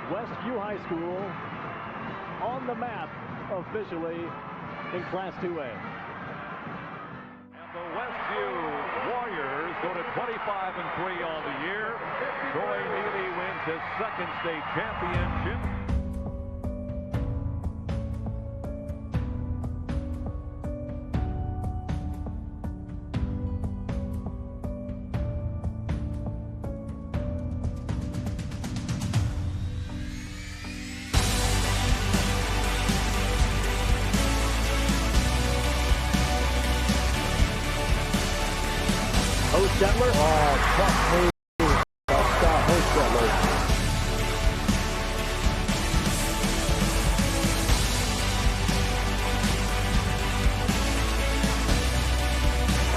Westview High School on the map officially in Class 2A. And the Westview Warriors go to 25-3 on the year. Troy Neely wins his second state championship. Hostetler. Oh, tough move. Tough stop, Hostetler.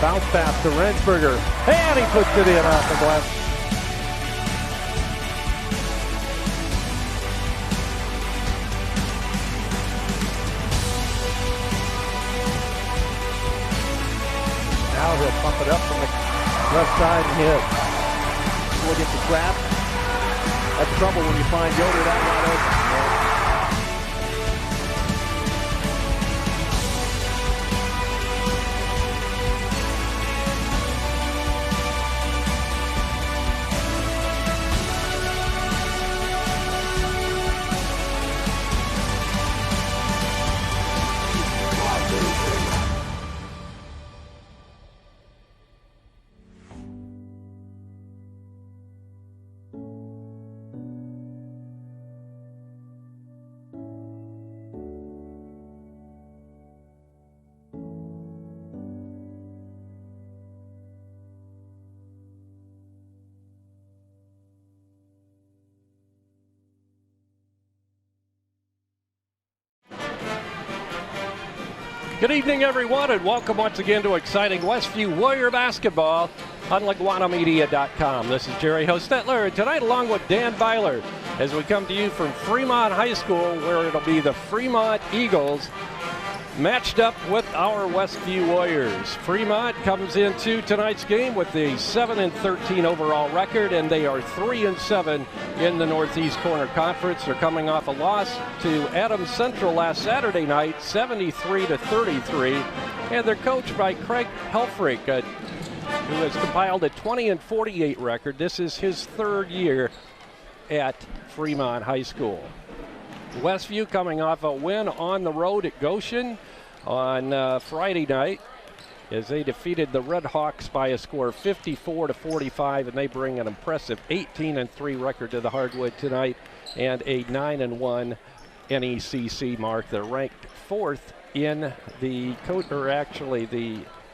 Bounce pass to Rensberger. And he puts it in off the glass. Now he'll pump it up from the left side and hit. We'll get the trap. That's trouble when you find Yoder that wide open. Good evening, everyone, and welcome once again to exciting Westview Warrior basketball on LaGwanamedia.com. This is Jerry Hostetler, and tonight along with Dan Byler as we come to you from Fremont High School, where it'll be the Fremont Eagles matched up with our Westview Warriors. Fremont comes into tonight's game with a 7-13 overall record, and they are 3-7 in the Northeast Corner Conference. They're coming off a loss to Adams Central last Saturday night, 73-33, and they're coached by Craig Helfrich, who has compiled a 20-48 record. This is his third year at Fremont High School. Westview coming off a win on the road at Goshen on Friday night as they defeated the Red Hawks by a score of 54-45, and they bring an impressive 18-3 record to the hardwood tonight and a 9-1 NECC mark. They're ranked fourth in the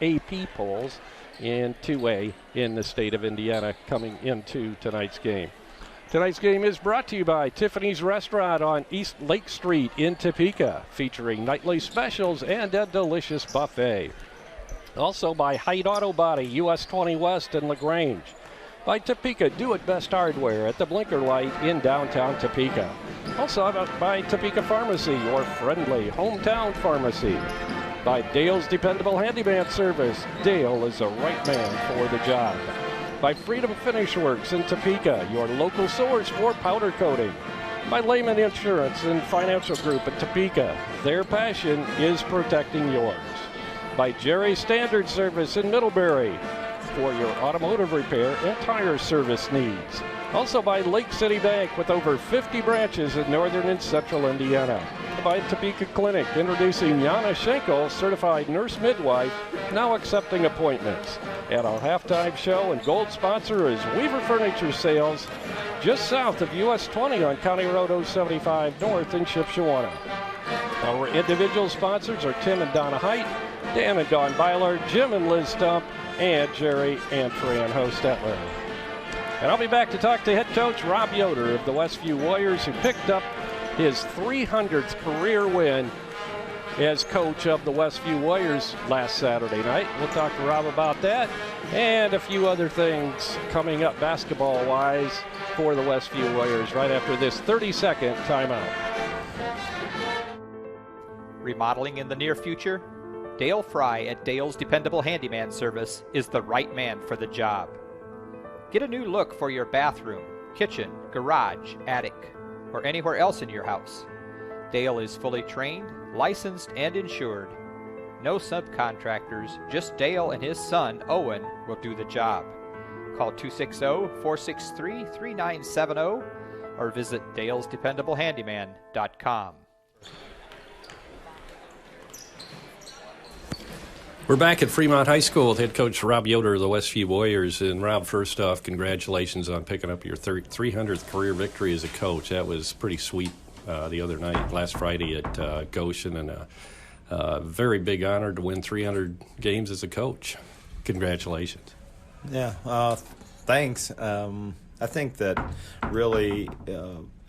AP polls in 2A in the state of Indiana coming into tonight's game. Tonight's game is brought to you by Tiffany's Restaurant on East Lake Street in Topeka, featuring nightly specials and a delicious buffet. Also by Height Auto Body, US 20 West and LaGrange. By Topeka Do-It-Best Hardware at the Blinker Light in downtown Topeka. Also by Topeka Pharmacy, your friendly hometown pharmacy. By Dale's Dependable Handyman Service. Dale is the right man for the job. By Freedom Finish Works in Topeka, your local source for powder coating. By Lehman Insurance and Financial Group in Topeka, their passion is protecting yours. By Jerry Standard Service in Middlebury for your automotive repair and tire service needs. Also by Lake City Bank with over 50 branches in northern and central Indiana. By Topeka Clinic, introducing Yana Schenkel, certified nurse midwife, now accepting appointments. At our halftime show, and gold sponsor is Weaver Furniture Sales, just south of US 20 on County Road 075 North in Shipshewana. Our individual sponsors are Tim and Donna Height, Dan and Dawn Byler, Jim and Liz Stump, and Jerry and Fran Hostetler. And I'll be back to talk to head coach Rob Yoder of the Westview Warriors, who picked up his 300th career win as coach of the Westview Warriors last Saturday night. We'll talk to Rob about that and a few other things coming up basketball-wise for the Westview Warriors right after this 30-second timeout. Remodeling in the near future? Dale Fry at Dale's Dependable Handyman Service is the right man for the job. Get a new look for your bathroom, kitchen, garage, attic, or anywhere else in your house. Dale is fully trained, licensed, and insured. No subcontractors, just Dale and his son, Owen, will do the job. Call 260-463-3970 or visit dalesdependablehandyman.com. We're back at Fremont High School with head coach Rob Yoder of the Westview Warriors. And Rob, first off, congratulations on picking up your 300th career victory as a coach. That was pretty sweet the other night, last Friday at Goshen, and a very big honor to win 300 games as a coach. Congratulations. Yeah, thanks. I think that really,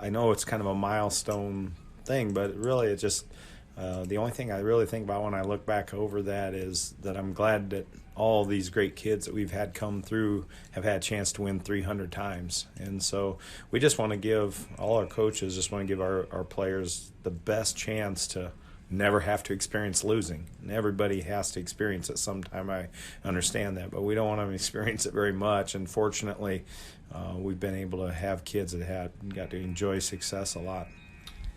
I know it's kind of a milestone thing, but really it just, the only thing I really think about when I look back over that is that I'm glad that all these great kids that we've had come through have had a chance to win 300 times. And so we just want to give, all our coaches just want to give our players the best chance to never have to experience losing. And everybody has to experience it sometime. I understand that, but we don't want to experience it very much. And fortunately, we've been able to have kids that got to enjoy success a lot.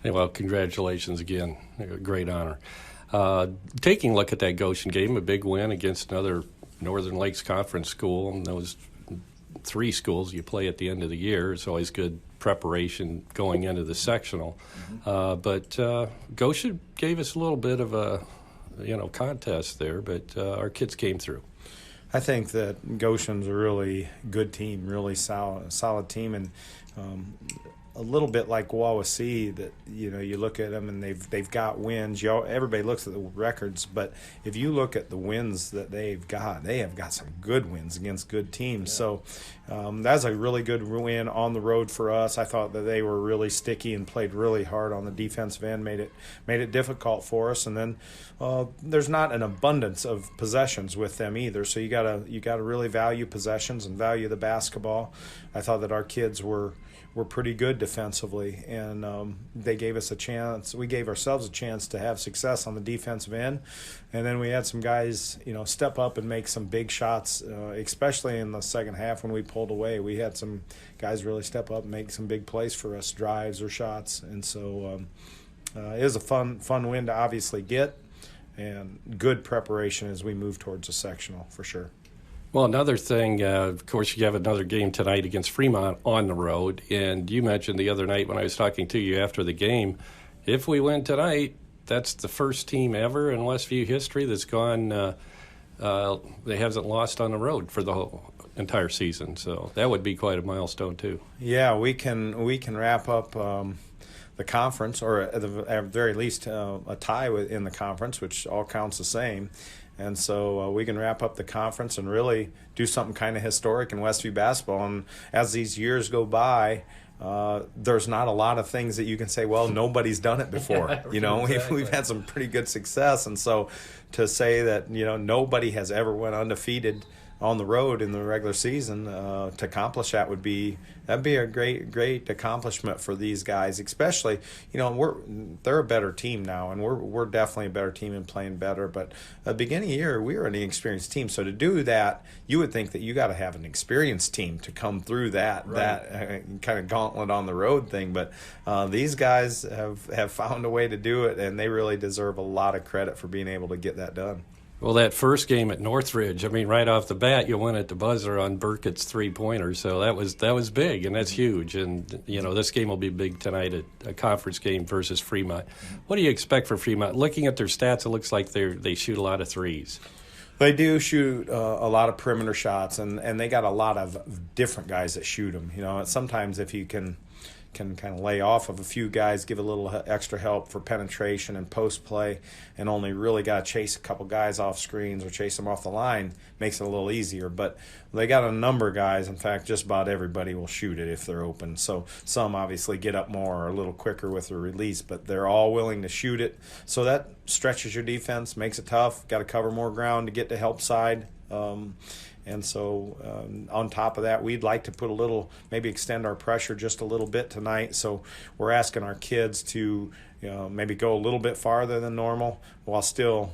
Hey, well, congratulations again. A great honor. Taking a look at that Goshen game, a big win against another Northern Lakes Conference school. And those three schools you play at the end of the year. It's always good preparation going into the sectional. But Goshen gave us a little bit of a contest there, but our kids came through. I think that Goshen's a really good team, really solid team, and a little bit like Wawasee, that you look at them and they've got wins. Everybody looks at the records, but if you look at the wins that they have got some good wins against good teams. Yeah. So that's a really good win on the road for us. I thought that they were really sticky and played really hard on the defensive end, made it difficult for us. And then there's not an abundance of possessions with them either, so you gotta really value possessions and value the basketball. I thought that our kids were pretty good defensively, and they gave us a chance. We gave ourselves a chance to have success on the defensive end, and then we had some guys, step up and make some big shots, especially in the second half when we pulled away. We had some guys really step up and make some big plays for us, drives or shots, and so it was a fun win to obviously get, and good preparation as we move towards the sectional for sure. Well, another thing, of course, you have another game tonight against Fremont on the road, and you mentioned the other night when I was talking to you after the game, if we win tonight, that's the first team ever in Westview history that's gone, they hasn't lost on the road for the whole entire season, so that would be quite a milestone too. Yeah, we can wrap up the conference, or at the very least a tie in the conference, which all counts the same. And so we can wrap up the conference and really do something kind of historic in Westview basketball. And as these years go by, there's not a lot of things that you can say, well, nobody's done it before. Exactly. We've had some pretty good success. And so to say that, nobody has ever went undefeated on the road in the regular season, to accomplish that'd be a great accomplishment for these guys, especially they're a better team now, and we're definitely a better team and playing better, but at the beginning of the year we were an inexperienced team, so to do that you would think that you got to have an experienced team to come through that kind of gauntlet on the road thing, but these guys have found a way to do it, and they really deserve a lot of credit for being able to get that done. Well, that first game at Northridge, right off the bat, you went at the buzzer on Burkett's three-pointer, so that was big, and that's huge. And, this game will be big tonight, a conference game versus Fremont. What do you expect for Fremont? Looking at their stats, it looks like they shoot a lot of threes. They do shoot a lot of perimeter shots, and they got a lot of different guys that shoot them. Sometimes if you can kind of lay off of a few guys, give a little extra help for penetration and post play, and only really got to chase a couple guys off screens or chase them off the line, makes it a little easier. But they got a number of guys. In fact, just about everybody will shoot it if they're open. So some obviously get up more or a little quicker with their release, but they're all willing to shoot it. So that stretches your defense, makes it tough. Got to cover more ground to get to help side. And so on top of that, we'd like to maybe extend our pressure just a little bit tonight. So we're asking our kids to maybe go a little bit farther than normal while still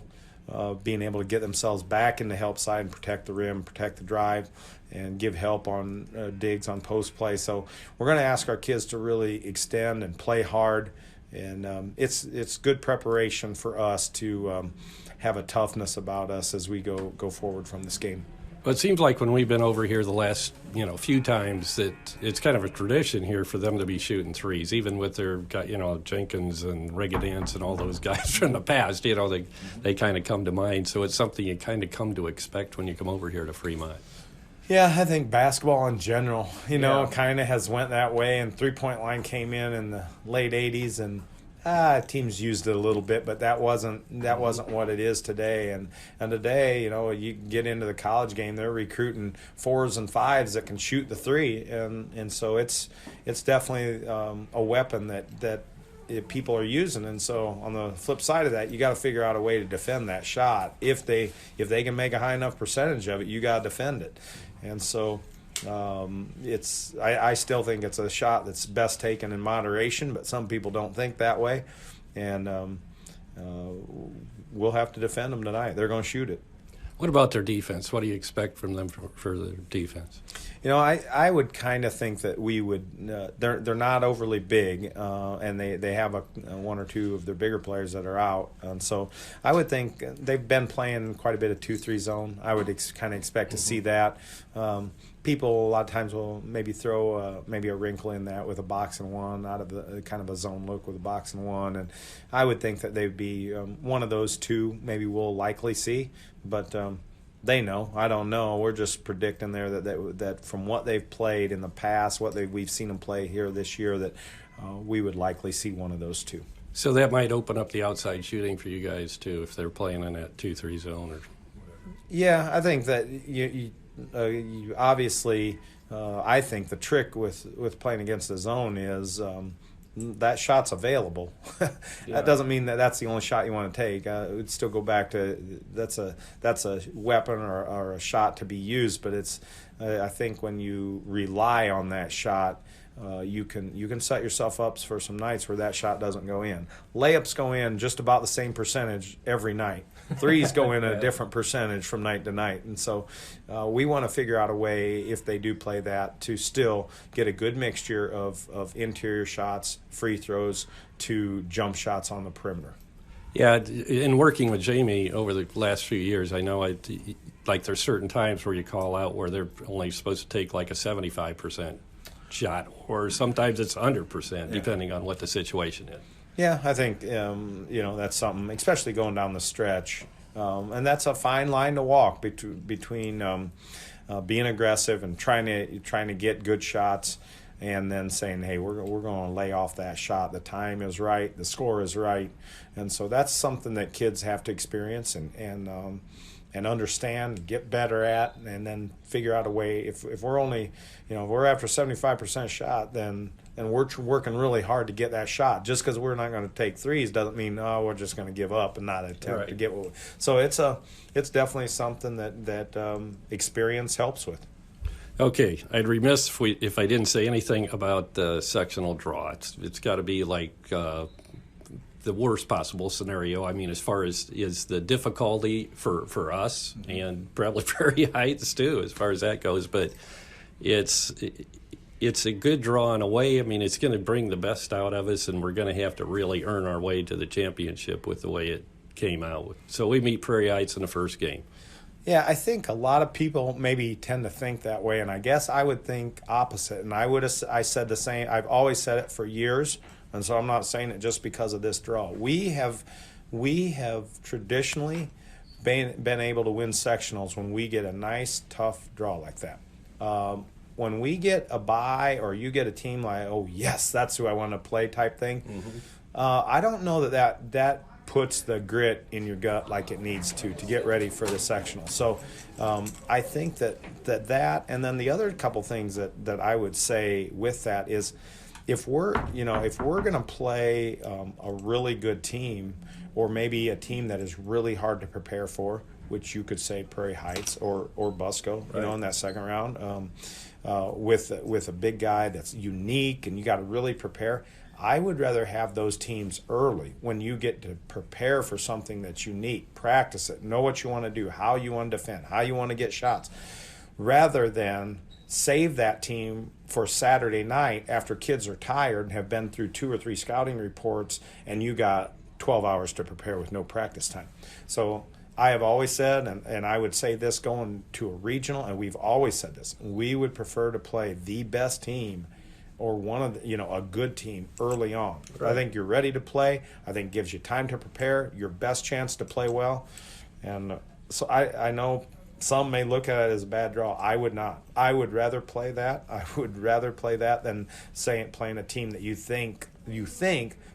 being able to get themselves back in the help side and protect the rim, protect the drive, and give help on digs on post play. So we're going to ask our kids to really extend and play hard, and it's good preparation for us to have a toughness about us as we go forward from this game. Well, it seems like when we've been over here the last few times that it's kind of a tradition here for them to be shooting threes, even with their Jenkins and Regadans and all those guys from the past. They kind of come to mind. So it's something you kind of come to expect when you come over here to Fremont. Yeah, I think basketball in general, kind of has went that way. And three-point line came in the late '80s, and teams used it a little bit, but that wasn't what it is today. And today, you get into the college game, they're recruiting 4s and 5s that can shoot the three, and so it's definitely a weapon that people are using. And so on the flip side of that, you got to figure out a way to defend that shot. If they can make a high enough percentage of it, you got to defend it. And so I still think it's a shot that's best taken in moderation, but some people don't think that way, and we'll have to defend them tonight. They're going to shoot it. What about their defense? What do you expect from them for their defense? I would kind of think that we would. They're not overly big, and they have one or two of their bigger players that are out, and so I would think they've been playing quite a bit of 2-3 zone. I would kind of expect to see that. People a lot of times will maybe throw maybe a wrinkle in that with a box and one out of the kind of a zone look with a box and one, and I would think that they'd be one of those two. Maybe we'll likely see, but they know. I don't know. We're just predicting there that from what they've played in the past, we've seen them play here this year, that we would likely see one of those two. So that might open up the outside shooting for you guys too, if they're playing in that 2-3 zone or whatever. Yeah, I think that you obviously, I think the trick with playing against the zone is that shot's available. That doesn't mean that that's the only shot you want to take. It would still go back to that's a weapon or a shot to be used, but it's I think when you rely on that shot, you can set yourself up for some nights where that shot doesn't go in. Layups go in just about the same percentage every night. Threes go in a different percentage from night to night. And so we want to figure out a way, if they do play that, to still get a good mixture of interior shots, free throws, to jump shots on the perimeter. Yeah, in working with Jamie over the last few years, I know there's certain times where you call out where they're only supposed to take like a 75% shot, or sometimes it's 100%, depending on what the situation is. Yeah, I think that's something, especially going down the stretch, and that's a fine line to walk between being aggressive and trying to get good shots, and then saying, hey, we're going to lay off that shot. The time is right, the score is right, and so that's something that kids have to experience and understand, get better at, and then figure out a way. If we're only, if we're after 75% shot, then we're working really hard to get that shot. Just because we're not going to take threes doesn't mean we're just going to give up and not attempt to get one. So it's definitely something that experience helps with. Okay, I'd remiss if I didn't say anything about the sectional draw. It's got to be like the worst possible scenario. I mean, as far as is the difficulty for us and probably Prairie Heights too, as far as that goes. But it's a good draw in a way. I mean, it's going to bring the best out of us, and we're going to have to really earn our way to the championship with the way it came out. So we meet Prairie Heights in the first game. Yeah, I think a lot of people maybe tend to think that way, and I guess I would think opposite. And I said the same. I've always said it for years, and so I'm not saying it just because of this draw. We have traditionally been able to win sectionals when we get a nice, tough draw like that. When we get a bye or you get a team like, oh, yes, that's who I want to play type thing, I don't know that puts the grit in your gut like it needs to get ready for the sectional. So I think that and then the other couple things that I would say with that is if we're going to play a really good team, or maybe a team that is really hard to prepare for, which you could say Prairie Heights or Busco, in that second round, with a big guy that's unique and you got to really prepare. I would rather have those teams early when you get to prepare for something that's unique, practice it, know what you want to do, how you want to defend, how you want to get shots, rather than save that team for Saturday night after kids are tired and have been through 2 or 3 scouting reports and you got 12 hours to prepare with no practice time. So I have always said, and I would say this going to a regional, and we've always said this, we would prefer to play the best team or one of the, a good team early on. Right. I think you're ready to play. I think it gives you time to prepare, your best chance to play well. And so I know some may look at it as a bad draw. I would not. I would rather play that. I would rather play that than playing a team that you think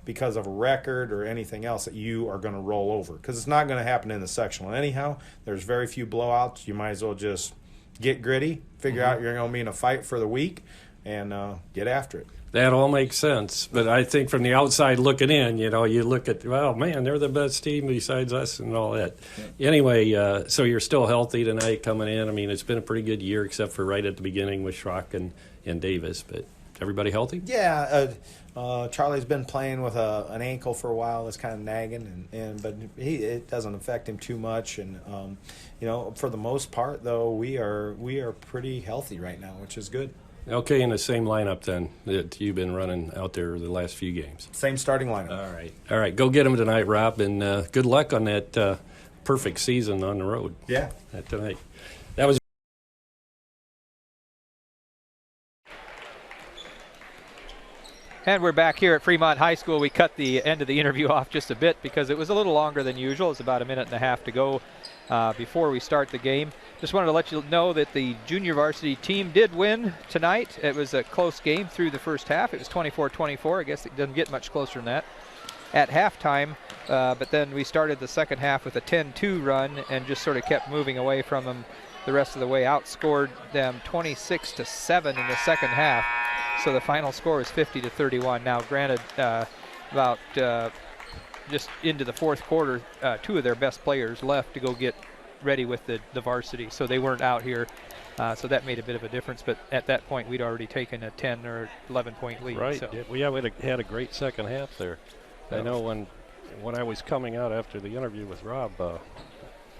because of a record or anything else that you are going to roll over. Because it's not going to happen in the sectional anyhow. There's very few blowouts. You might as well just get gritty, figure out you're going to be in a fight for the week, and get after it. That all makes sense. But I think from the outside looking in, you look at, well, man, they're the best team besides us and all that. Yeah. Anyway, so you're still healthy tonight coming in. I mean, it's been a pretty good year except for right at the beginning with Schrock and Davis. But everybody healthy? Yeah. Charlie's been playing with an ankle for a while. It's kind of nagging, but it doesn't affect him too much. And for the most part, though, we are pretty healthy right now, which is good. Okay, in the same lineup then that you've been running out there the last few games. Same starting lineup. All right. Go get them tonight, Rob, and good luck on that perfect season on the road. Yeah. Tonight. That was. And we're back here at Fremont High School. We cut the end of the interview off just a bit because it was a little longer than usual. It's about a minute and a half to go before we start the game. Just wanted to let you know that the junior varsity team did win tonight. It was a close game through the first half. It was 24-24. I guess it doesn't get much closer than that at halftime. But then we started the second half with a 10-2 run and just sort of kept moving away from them the rest of the way. Outscored them 26-7 in the second half. So the final score is 50-31. Now, granted, about just into the fourth quarter, 2 of their best players left to go get ready with the varsity, so they weren't out here. So that made a bit of a difference. But at that point, we'd already taken a 10 or 11-point lead. Right. So. Yeah, we had a great second half there. I know when I was coming out after the interview with Rob,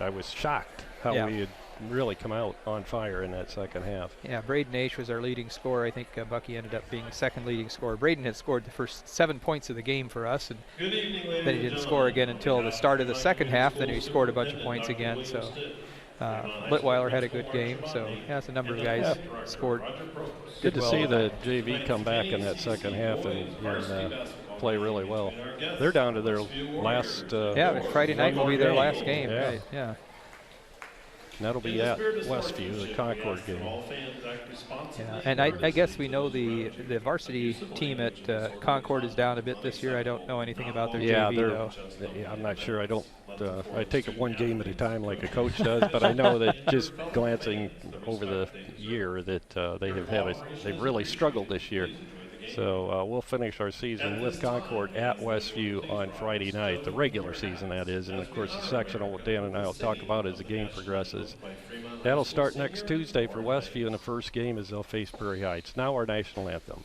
I was shocked how we had really come out on fire in that second half. Yeah, Braden H was our leading scorer. I think Bucky ended up being the second leading scorer. Braden had scored the first 7 points of the game for us, and then he didn't score again until the start of the second half. Then he scored a bunch of points again. So Litweiler had a good game. So that's a number of guys scored. Good to see the JV come back in that second half and play really well. They're down to their last. Friday night will be their last game. Yeah. Right, yeah. And that'll be at Westview, the Concord game. Yeah, and I guess we know the varsity team at Concord is down a bit this year. I don't know anything about their JV, though. Yeah, I'm not sure. I take it one game at a time like a coach does, but I know that just glancing over the year that they've really struggled this year. So we'll finish our season with Concord at Westview on Friday night, the regular season that is, and of course the sectional what Dan and I will talk about as the game progresses. That'll start next Tuesday for Westview, and the first game is they'll face Prairie Heights. Now our national anthem.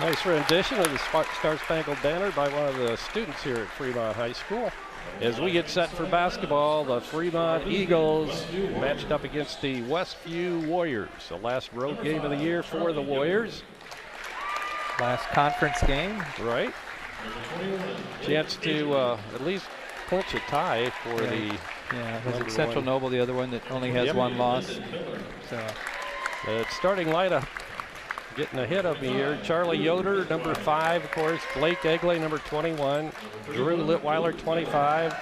Nice rendition of the Star Spangled Banner by one of the students here at Fremont High School. As we get set for basketball, the Fremont Eagles matched up against the Westview Warriors. The last road game of the year for the Warriors. Last conference game. Right. Chance to at least clinch a tie for the... Yeah, was it Central Noble, the other one that only has one loss? So the starting lineup getting ahead of me here. Charlie Yoder, number 5, of course. Blake Egley, number 21. Drew Litweiler, 25.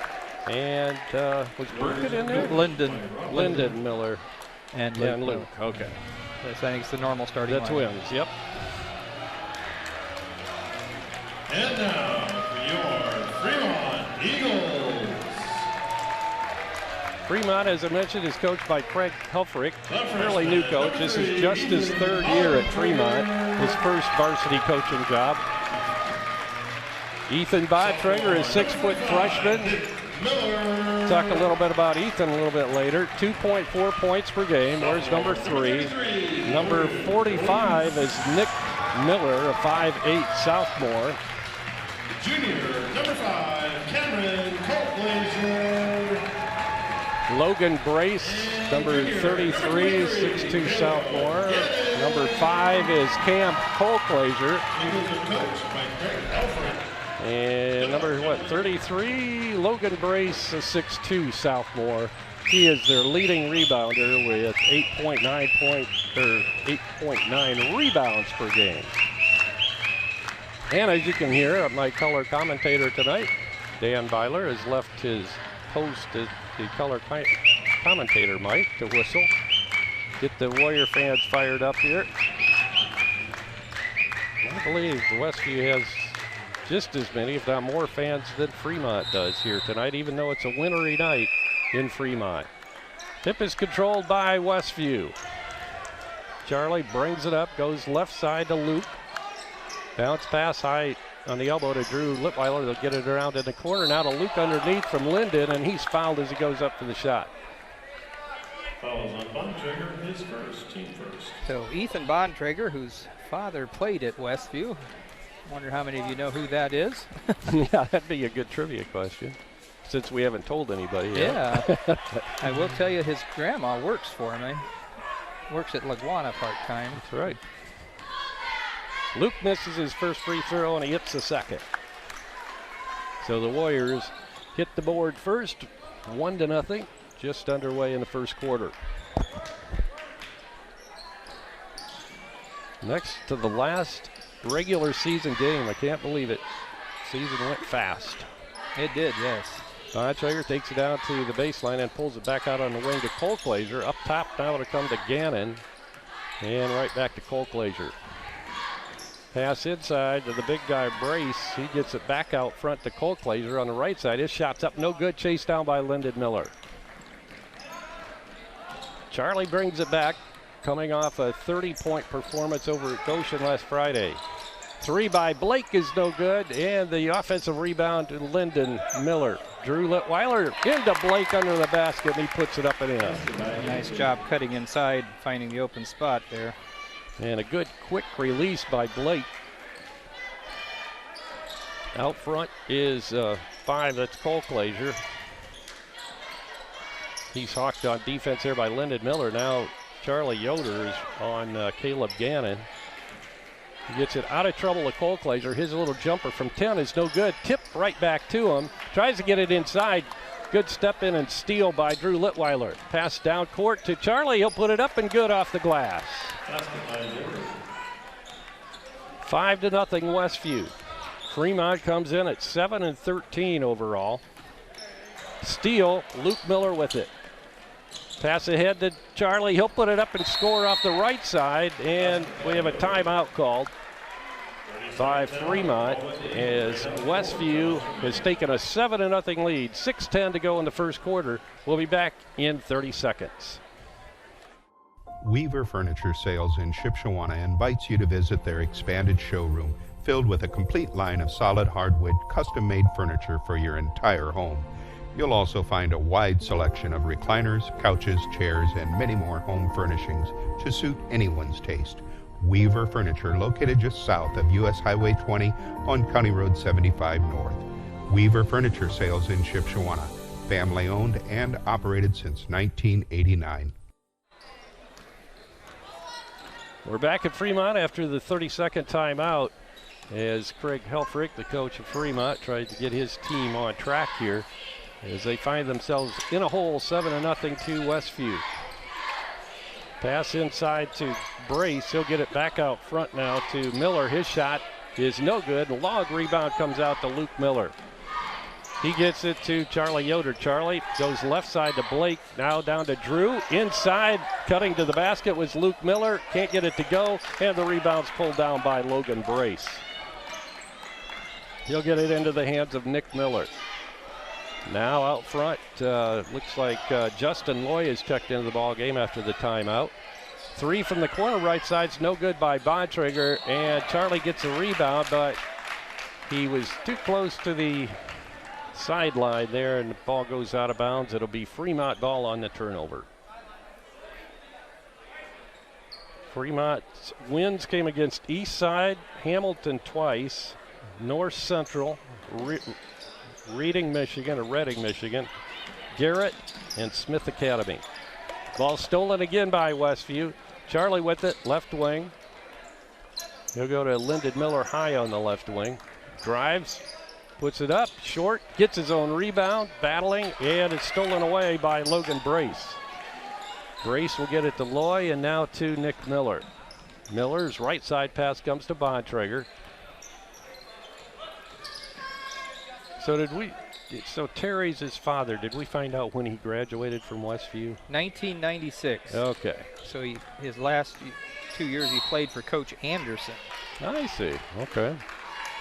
And was Burkett in there? Lyndon Miller. And Luke. Okay. I think it's the normal starting The lineup. Twins, yep. And now for your Fremont Eagles. Fremont, as I mentioned, is coached by Craig Helfrich, fairly new coach. This is just his 3rd year at Fremont, his first varsity coaching job. Ethan Bodtrager is 6-foot freshman. Talk a little bit about Ethan a little bit later. 2.4 points per game. There's number 3. Number 45 is Nick Miller, a 5'8" sophomore. Junior, number 5, Cameron Coltlaser. Logan Brace, number 33, 6'2" sophomore. Number 5 is Cam Colclaser. And number 33, Logan Brace, a 6'2" sophomore. He is their leading rebounder with 8.9 rebounds per game. And as you can hear, my color commentator tonight, Dan Byler, has left his post at the color commentator mic to whistle. Get the Warrior fans fired up here. I believe Westview has just as many, if not more, fans than Fremont does here tonight, even though it's a wintry night in Fremont. Tip is controlled by Westview. Charlie brings it up, goes left side to Luke. Bounce pass high on the elbow to Drew Litweiler. They'll get it around in the corner. Now to Luke underneath from Linden, and he's fouled as he goes up for the shot. Fouls on Bontrager, his team first. So Ethan Bontrager, whose father played at Westview. Wonder how many of you know who that is? Yeah, that'd be a good trivia question, since we haven't told anybody yet. Yeah. I will tell you his grandma works for him. Works at LaGwana part-time. That's right. Luke misses his first free throw and he hits the second. So the Warriors hit the board first, 1-0, just underway in the first quarter. Next to the last regular season game. I can't believe it. Season went fast. It did, yes. Bontrager takes it down to the baseline and pulls it back out on the wing to Colclaser. Up top now to come to Gannon. And right back to Colclaser. Pass inside to the big guy Brace. He gets it back out front to Colclaser on the right side. His shot's up, no good. Chased down by Lyndon Miller. Charlie brings it back, coming off a 30-point performance over at Goshen last Friday. 3 by Blake is no good, and the offensive rebound to Lyndon Miller. Drew Litweiler into Blake under the basket, and he puts it up and in. Nice job cutting inside, finding the open spot there. And a good quick release by Blake. Out front is 5, that's Colclaser. He's hawked on defense there by Lyndon Miller. Now Charlie Yoder is on Caleb Gannon. He gets it out of trouble to Colclaser. His little jumper from 10 is no good. Tipped right back to him. Tries to get it inside. Good step in and steal by Drew Litweiler. Pass down court to Charlie. He'll put it up and good off the glass. 5-0 Westview. Fremont comes in at 7-13 overall. Steal, Luke Miller with it. Pass ahead to Charlie. He'll put it up and score off the right side. And we have a timeout called by Fremont as Westview has taken a 7-0 lead. 6:10 to go in the first quarter. We'll be back in 30 seconds. Weaver Furniture Sales in Shipshewana invites you to visit their expanded showroom filled with a complete line of solid hardwood, custom-made furniture for your entire home. You'll also find a wide selection of recliners, couches, chairs, and many more home furnishings to suit anyone's taste. Weaver Furniture, located just south of US Highway 20 on County Road 75 North. Weaver Furniture Sales in Shipshewana, family owned and operated since 1989. We're back at Fremont after the 32nd timeout as Craig Helfrich, the coach of Fremont, tried to get his team on track here as they find themselves in a hole, 7-0 to Westview. Pass inside to Brace. He'll get it back out front now to Miller. His shot is no good. The long rebound comes out to Luke Miller. He gets it to Charlie Yoder. Charlie goes left side to Blake. Now down to Drew. Inside, cutting to the basket was Luke Miller. Can't get it to go. And the rebound's pulled down by Logan Brace. He'll get it into the hands of Nick Miller. Now out front, looks like Justin Loy is checked into the ball game after the timeout. Three from the corner right side's no good by Bontrager, and Charlie gets a rebound, but he was too close to the sideline there, and the ball goes out of bounds. It'll be Fremont ball on the turnover. Fremont's wins came against Eastside, Hamilton twice, North Central, Reading, Michigan, or Reading, Michigan, Garrett, and Smith Academy. Ball stolen again by Westview. Charlie with it, left wing. He'll go to Lyndon Miller high on the left wing. Drives, puts it up, short, gets his own rebound, battling, and it's stolen away by Logan Brace. Brace will get it to Loy, and now to Nick Miller. Miller's right side pass comes to Bontrager. So Terry's his father. Did we find out when he graduated from Westview? 1996. Okay. So his last 2 years he played for Coach Anderson. I see. Okay.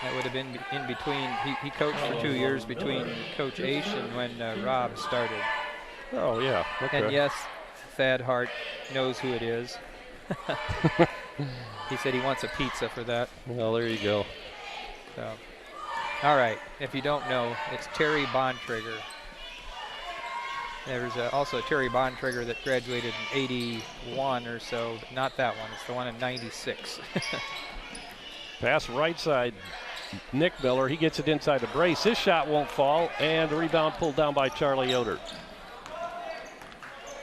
That would have been in between. He coached for 2 years between Coach Aish and when Rob started. Oh, yeah. Okay. And yes, Thad Hart knows who it is. He said he wants a pizza for that. Well, there you go. So. All right, if you don't know, it's Terry Bontrager. There's also Terry Bontrager that graduated in 81 or so, but not that one. It's the one in 96. Pass right side, Nick Miller. He gets it inside the Brace. His shot won't fall, and the rebound pulled down by Charlie Yoder.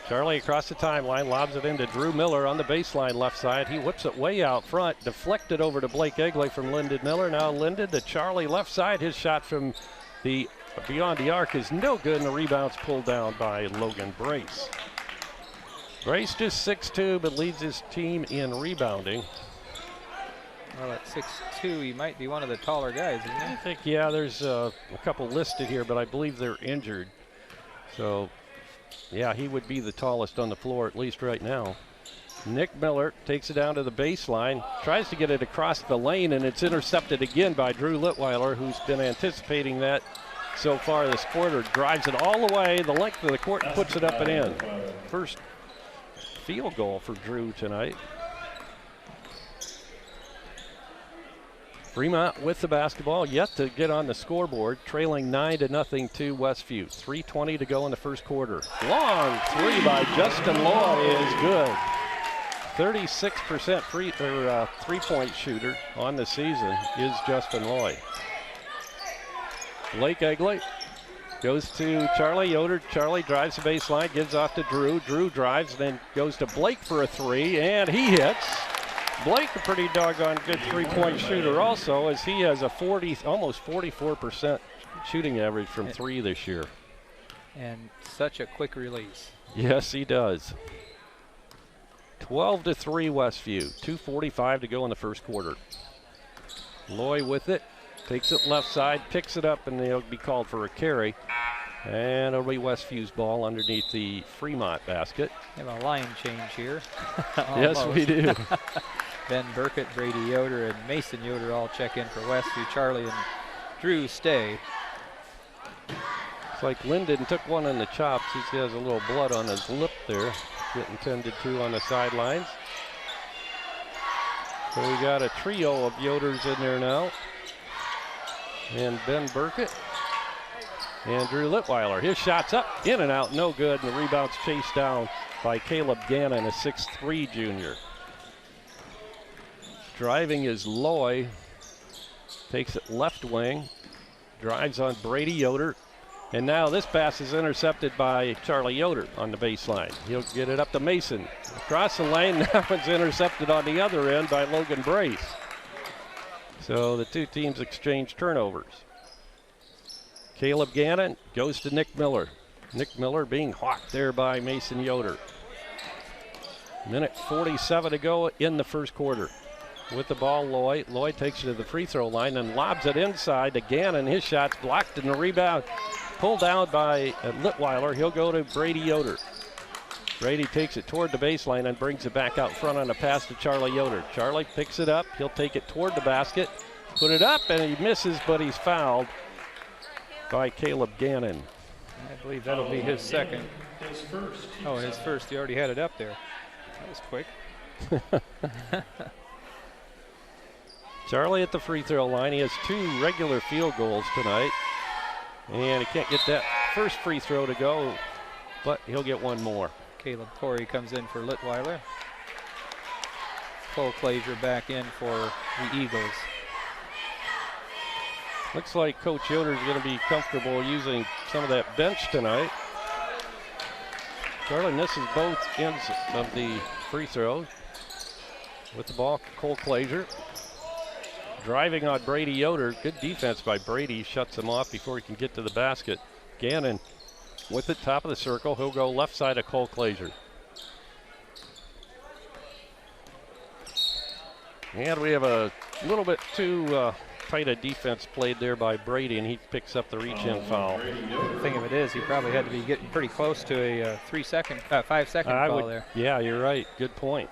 Charlie across the timeline, lobs it into Drew Miller on the baseline left side. He whips it way out front, deflected over to Blake Egley from Lyndon Miller. Now Lyndon to Charlie left side. His shot from the beyond the arc is no good, and the rebound's pulled down by Logan Brace. Brace just 6'2", but leads his team in rebounding. Well, at 6'2", he might be one of the taller guys, isn't he? I think, yeah, there's a couple listed here, but I believe they're injured. So, yeah, he would be the tallest on the floor, at least right now. Nick Miller takes it down to the baseline, tries to get it across the lane, and it's intercepted again by Drew Litweiler, who's been anticipating that so far this quarter. Drives it all the way, the length of the court, and puts it up and in. First field goal for Drew tonight. Fremont with the basketball, yet to get on the scoreboard, trailing 9-0 to Westview. 3:20 to go in the first quarter. Long three by Justin Law is good. 36% three-point shooter on the season is Justin Loy. Blake Egley goes to Charlie Yoder. Charlie drives the baseline, gives off to Drew. Drew drives, then goes to Blake for a three, and he hits. Blake, a pretty doggone good three-point shooter also, as he has a almost 44% shooting average from three this year. And such a quick release. Yes, he does. 12-3 Westview. 2:45 to go in the first quarter. Loy with it, takes it left side, picks it up, and they'll be called for a carry. And it'll be Westview's ball underneath the Fremont basket. We have a line change here. Yes, we do. Ben Burkett, Brady Yoder, and Mason Yoder all check in for Westview. Charlie and Drew stay. It's like Lyndon took one in the chops. He has a little blood on his lip there, getting tended to on the sidelines. So we got a trio of Yoders in there now. And Ben Burkett and Drew Litweiler. His shot's up, in and out, no good, and the rebound's chased down by Caleb Gannon, a 6'3" junior. Driving is Loy. Takes it left wing. Drives on Brady Yoder. And now this pass is intercepted by Charlie Yoder on the baseline. He'll get it up to Mason. Across the lane, that one's intercepted on the other end by Logan Brace. So the two teams exchange turnovers. Caleb Gannon goes to Nick Miller. Nick Miller being hawked there by Mason Yoder. Minute 47 to go in the first quarter. With the ball, Loy. Loy takes it to the free throw line and lobs it inside to Gannon. His shot's blocked and the rebound pulled down by Litweiler. He'll go to Brady Yoder. Brady takes it toward the baseline and brings it back out front on a pass to Charlie Yoder. Charlie picks it up. He'll take it toward the basket, put it up, and he misses, but he's fouled by Caleb Gannon. I believe that'll be his second. His first. Oh, his first. He already had it up there. That was quick. Charlie at the free throw line. He has 2 regular field goals tonight. And he can't get that first free throw to go, but he'll get one more. Caleb Corey comes in for Litweiler. Cole Clazier back in for the Eagles. Looks like Coach Yoder's going to be comfortable using some of that bench tonight. Charlie misses both ends of the free throw. With the ball, Cole Clazier. Driving on Brady Yoder. Good defense by Brady. Shuts him off before he can get to the basket. Gannon with it, top of the circle. He'll go left side of Cole Clazier. And we have a little bit too tight a defense played there by Brady, and he picks up the reach-in foul. The thing of it is, he probably had to be getting pretty close to a 5-second foul there. Yeah, you're right. Good point.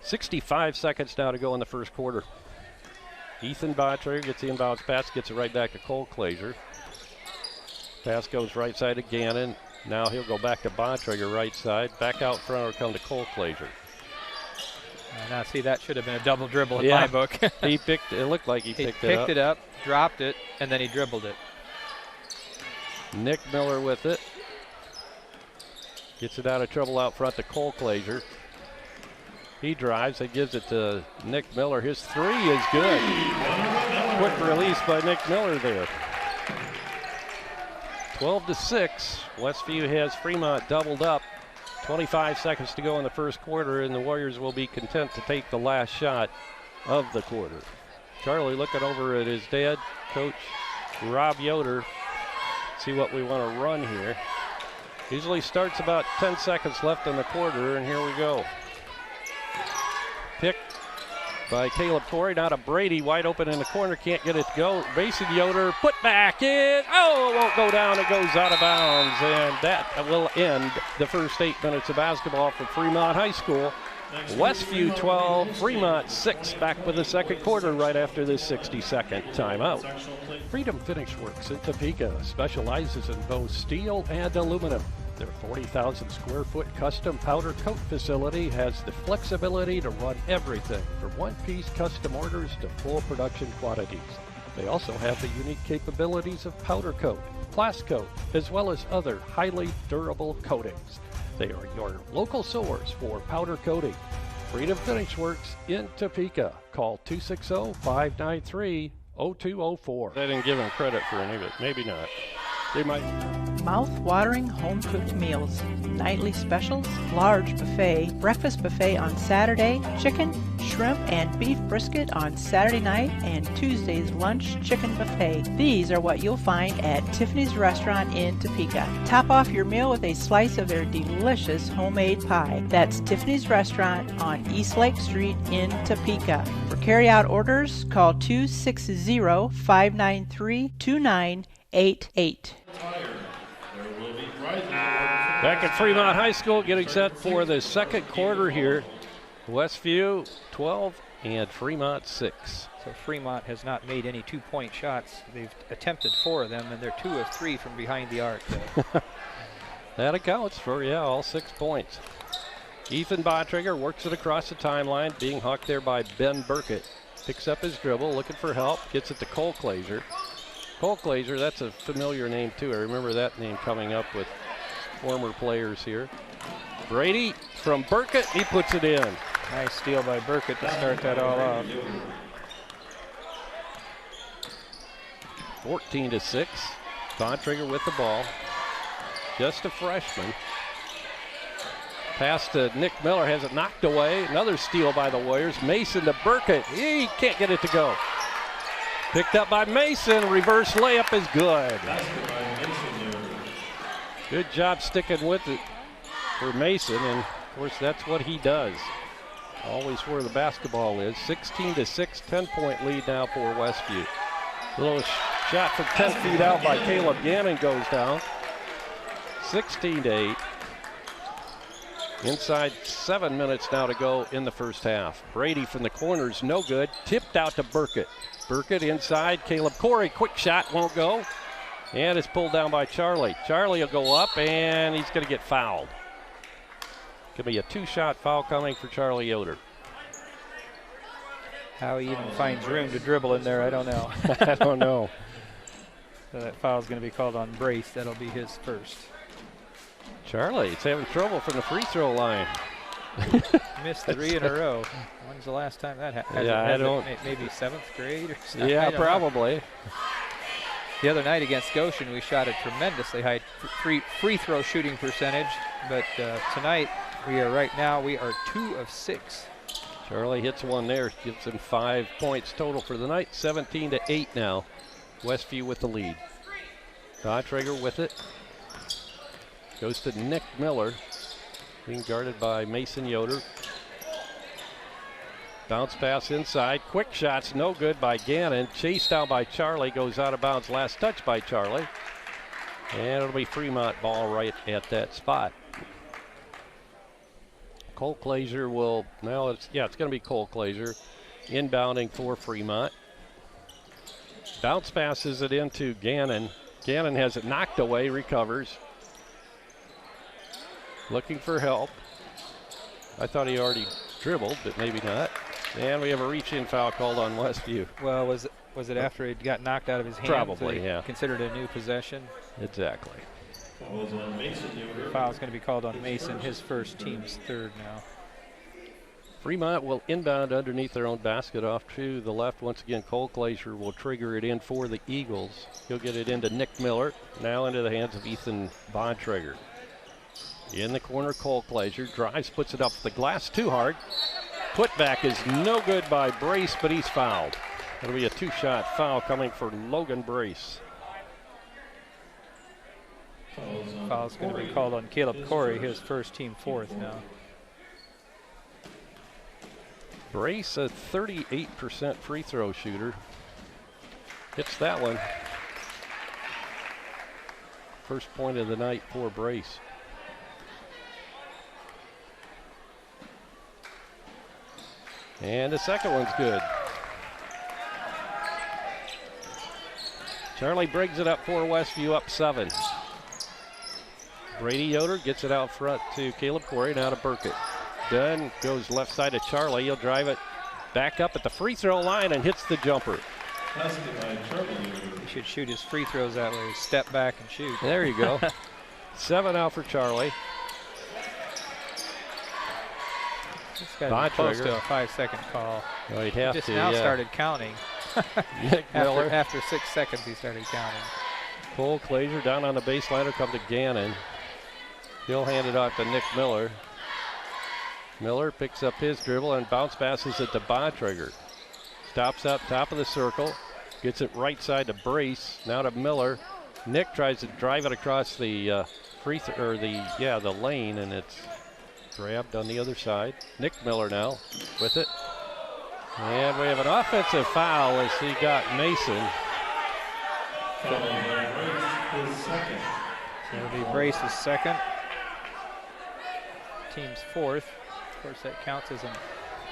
65 seconds now to go in the first quarter. Ethan Bontrager gets the inbounds pass, gets it right back to Cole Clazier. Pass goes right side to Gannon. Now he'll go back to Bontrager right side. Back out front will come to Cole Clazier. Now see, that should have been a double dribble in my book. He picked it. Looked like he picked it up, dropped it, and then he dribbled it. Nick Miller with it. Gets it out of trouble out front to Cole Clazier. He drives and gives it to Nick Miller. His 3 is good. Quick release by Nick Miller there. 12-6. Westview has Fremont doubled up. 25 seconds to go in the first quarter, and the Warriors will be content to take the last shot of the quarter. Charlie looking over at his dad, Coach Rob Yoder. See what we want to run here. Usually starts about 10 seconds left in the quarter, and here we go. Pick by Caleb Corey, now to Brady, wide open in the corner, can't get it to go. Mason Yoder, put back in, oh, it won't go down, it goes out of bounds, and that will end the first 8 minutes of basketball for Fremont High School. Westview 12, Fremont 6, back with the second quarter right after this 60-second timeout. Freedom Finish Works in Topeka specializes in both steel and aluminum. Their 40,000 square foot custom powder coat facility has the flexibility to run everything from one-piece custom orders to full production quantities. They also have the unique capabilities of powder coat, blast coat, as well as other highly durable coatings. They are your local source for powder coating. Freedom Finish Works in Topeka. Call 260-593-0204. They didn't give them credit for any of it. Maybe not. They might. Mouth-watering home-cooked meals, nightly specials, large buffet, breakfast buffet on Saturday, chicken, shrimp, and beef brisket on Saturday night, and Tuesday's lunch chicken buffet. These are what you'll find at Tiffany's Restaurant in Topeka. Top off your meal with a slice of their delicious homemade pie. That's Tiffany's Restaurant on East Lake Street in Topeka. For carry-out orders, call 260-593-2988. Back at Fremont High School, getting set for the second quarter here. Westview 12 and Fremont 6. So Fremont has not made any two-point shots. They've attempted 4 of them, and they're 2 of 3 from behind the arc. That accounts for, all 6 points. Ethan Bontrager works it across the timeline, being hawked there by Ben Burkett. Picks up his dribble, looking for help, gets it to Cole Clazier. Cole Clazier, that's a familiar name too. I remember that name coming up with former players here. Brady from Burkett, he puts it in. Nice steal by Burkett to start that all off. 14-6. Bontrager with the ball. Just a freshman. Pass to Nick Miller, has it knocked away. Another steal by the Warriors. Mason to Burkett. He can't get it to go. Picked up by Mason. Reverse layup is good. Good job sticking with it for Mason, and of course that's what he does. Always where the basketball is. 16-6, 10-point lead now for Westview. Little shot from 10 feet out by Caleb Gannon goes down. 16-8. Inside 7 minutes now to go in the first half. Brady from the corners, no good. Tipped out to Burkett. Burkett inside. Caleb Corey, quick shot, won't go. And it's pulled down by Charlie. Charlie will go up, and he's going to get fouled. Could be a 2-shot foul coming for Charlie Yoder. How he even finds room to dribble in there, I don't know. I don't know. So that foul's going to be called on Brace. That'll be his first. Charlie's having trouble from the free throw line. Missed 3 in a row. When's the last time that happened? Yeah, I don't. Maybe 7th grade or something. Yeah, probably. The other night against Goshen, we shot a tremendously high free throw shooting percentage, but tonight we are 2 of 6. Charlie hits one there, gives him 5 points total for the night. 17-8 now. Westview with the lead. Bontrager with it. Goes to Nick Miller, being guarded by Mason Yoder. Bounce pass inside. Quick shots, no good by Gannon. Chased down by Charlie, goes out of bounds. Last touch by Charlie. And it'll be Fremont ball right at that spot. Cole Glazier will, now it's going to be Cole Glazier inbounding for Fremont. Bounce passes it into Gannon. Gannon has it knocked away, recovers. Looking for help. I thought he already dribbled, but maybe not. And we have a reach-in foul called on Westview. Well, was it after he got knocked out of his hands? Probably, yeah. Considered a new possession? Exactly. Foul's going to be called on Mason, his first, team's third now. Fremont will inbound underneath their own basket off to the left. Once again, Cole Glazier will trigger it in for the Eagles. He'll get it into Nick Miller, now into the hands of Ethan Bontrager. In the corner, Cole Glazier drives, puts it up the glass too hard. Putback is no good by Brace, but he's fouled. It'll be a 2-shot foul coming for Logan Brace. Foul's going to be called on Caleb Corey, his first, team fourth now. Brace, a 38% free throw shooter. Hits that one. First point of the night for Brace. And the second one's good. Charlie brings it up for Westview, up 7. Brady Yoder gets it out front to Caleb Corey, now to Burkett. Dunn goes left side to Charlie. He'll drive it back up at the free throw line and hits the jumper. He should shoot his free throws that way. Step back and shoot. There you go. 7 out for Charlie. It's got to be close to a 5-second call. Well, he'd have he just to, now yeah. started counting. Nick Miller. After 6 seconds, he started counting. Cole Glazier down on the baseline, will come to Gannon. He'll hand it off to Nick Miller. Miller picks up his dribble and bounce passes it to Bontrager. Stops up top of the circle, gets it right side to Brace, now to Miller. Nick tries to drive it across the the lane, and it's grabbed on the other side. Nick Miller now with it. And we have an offensive foul as he got Mason. So it'll be Brace's second. Team's fourth. Of course, that counts as a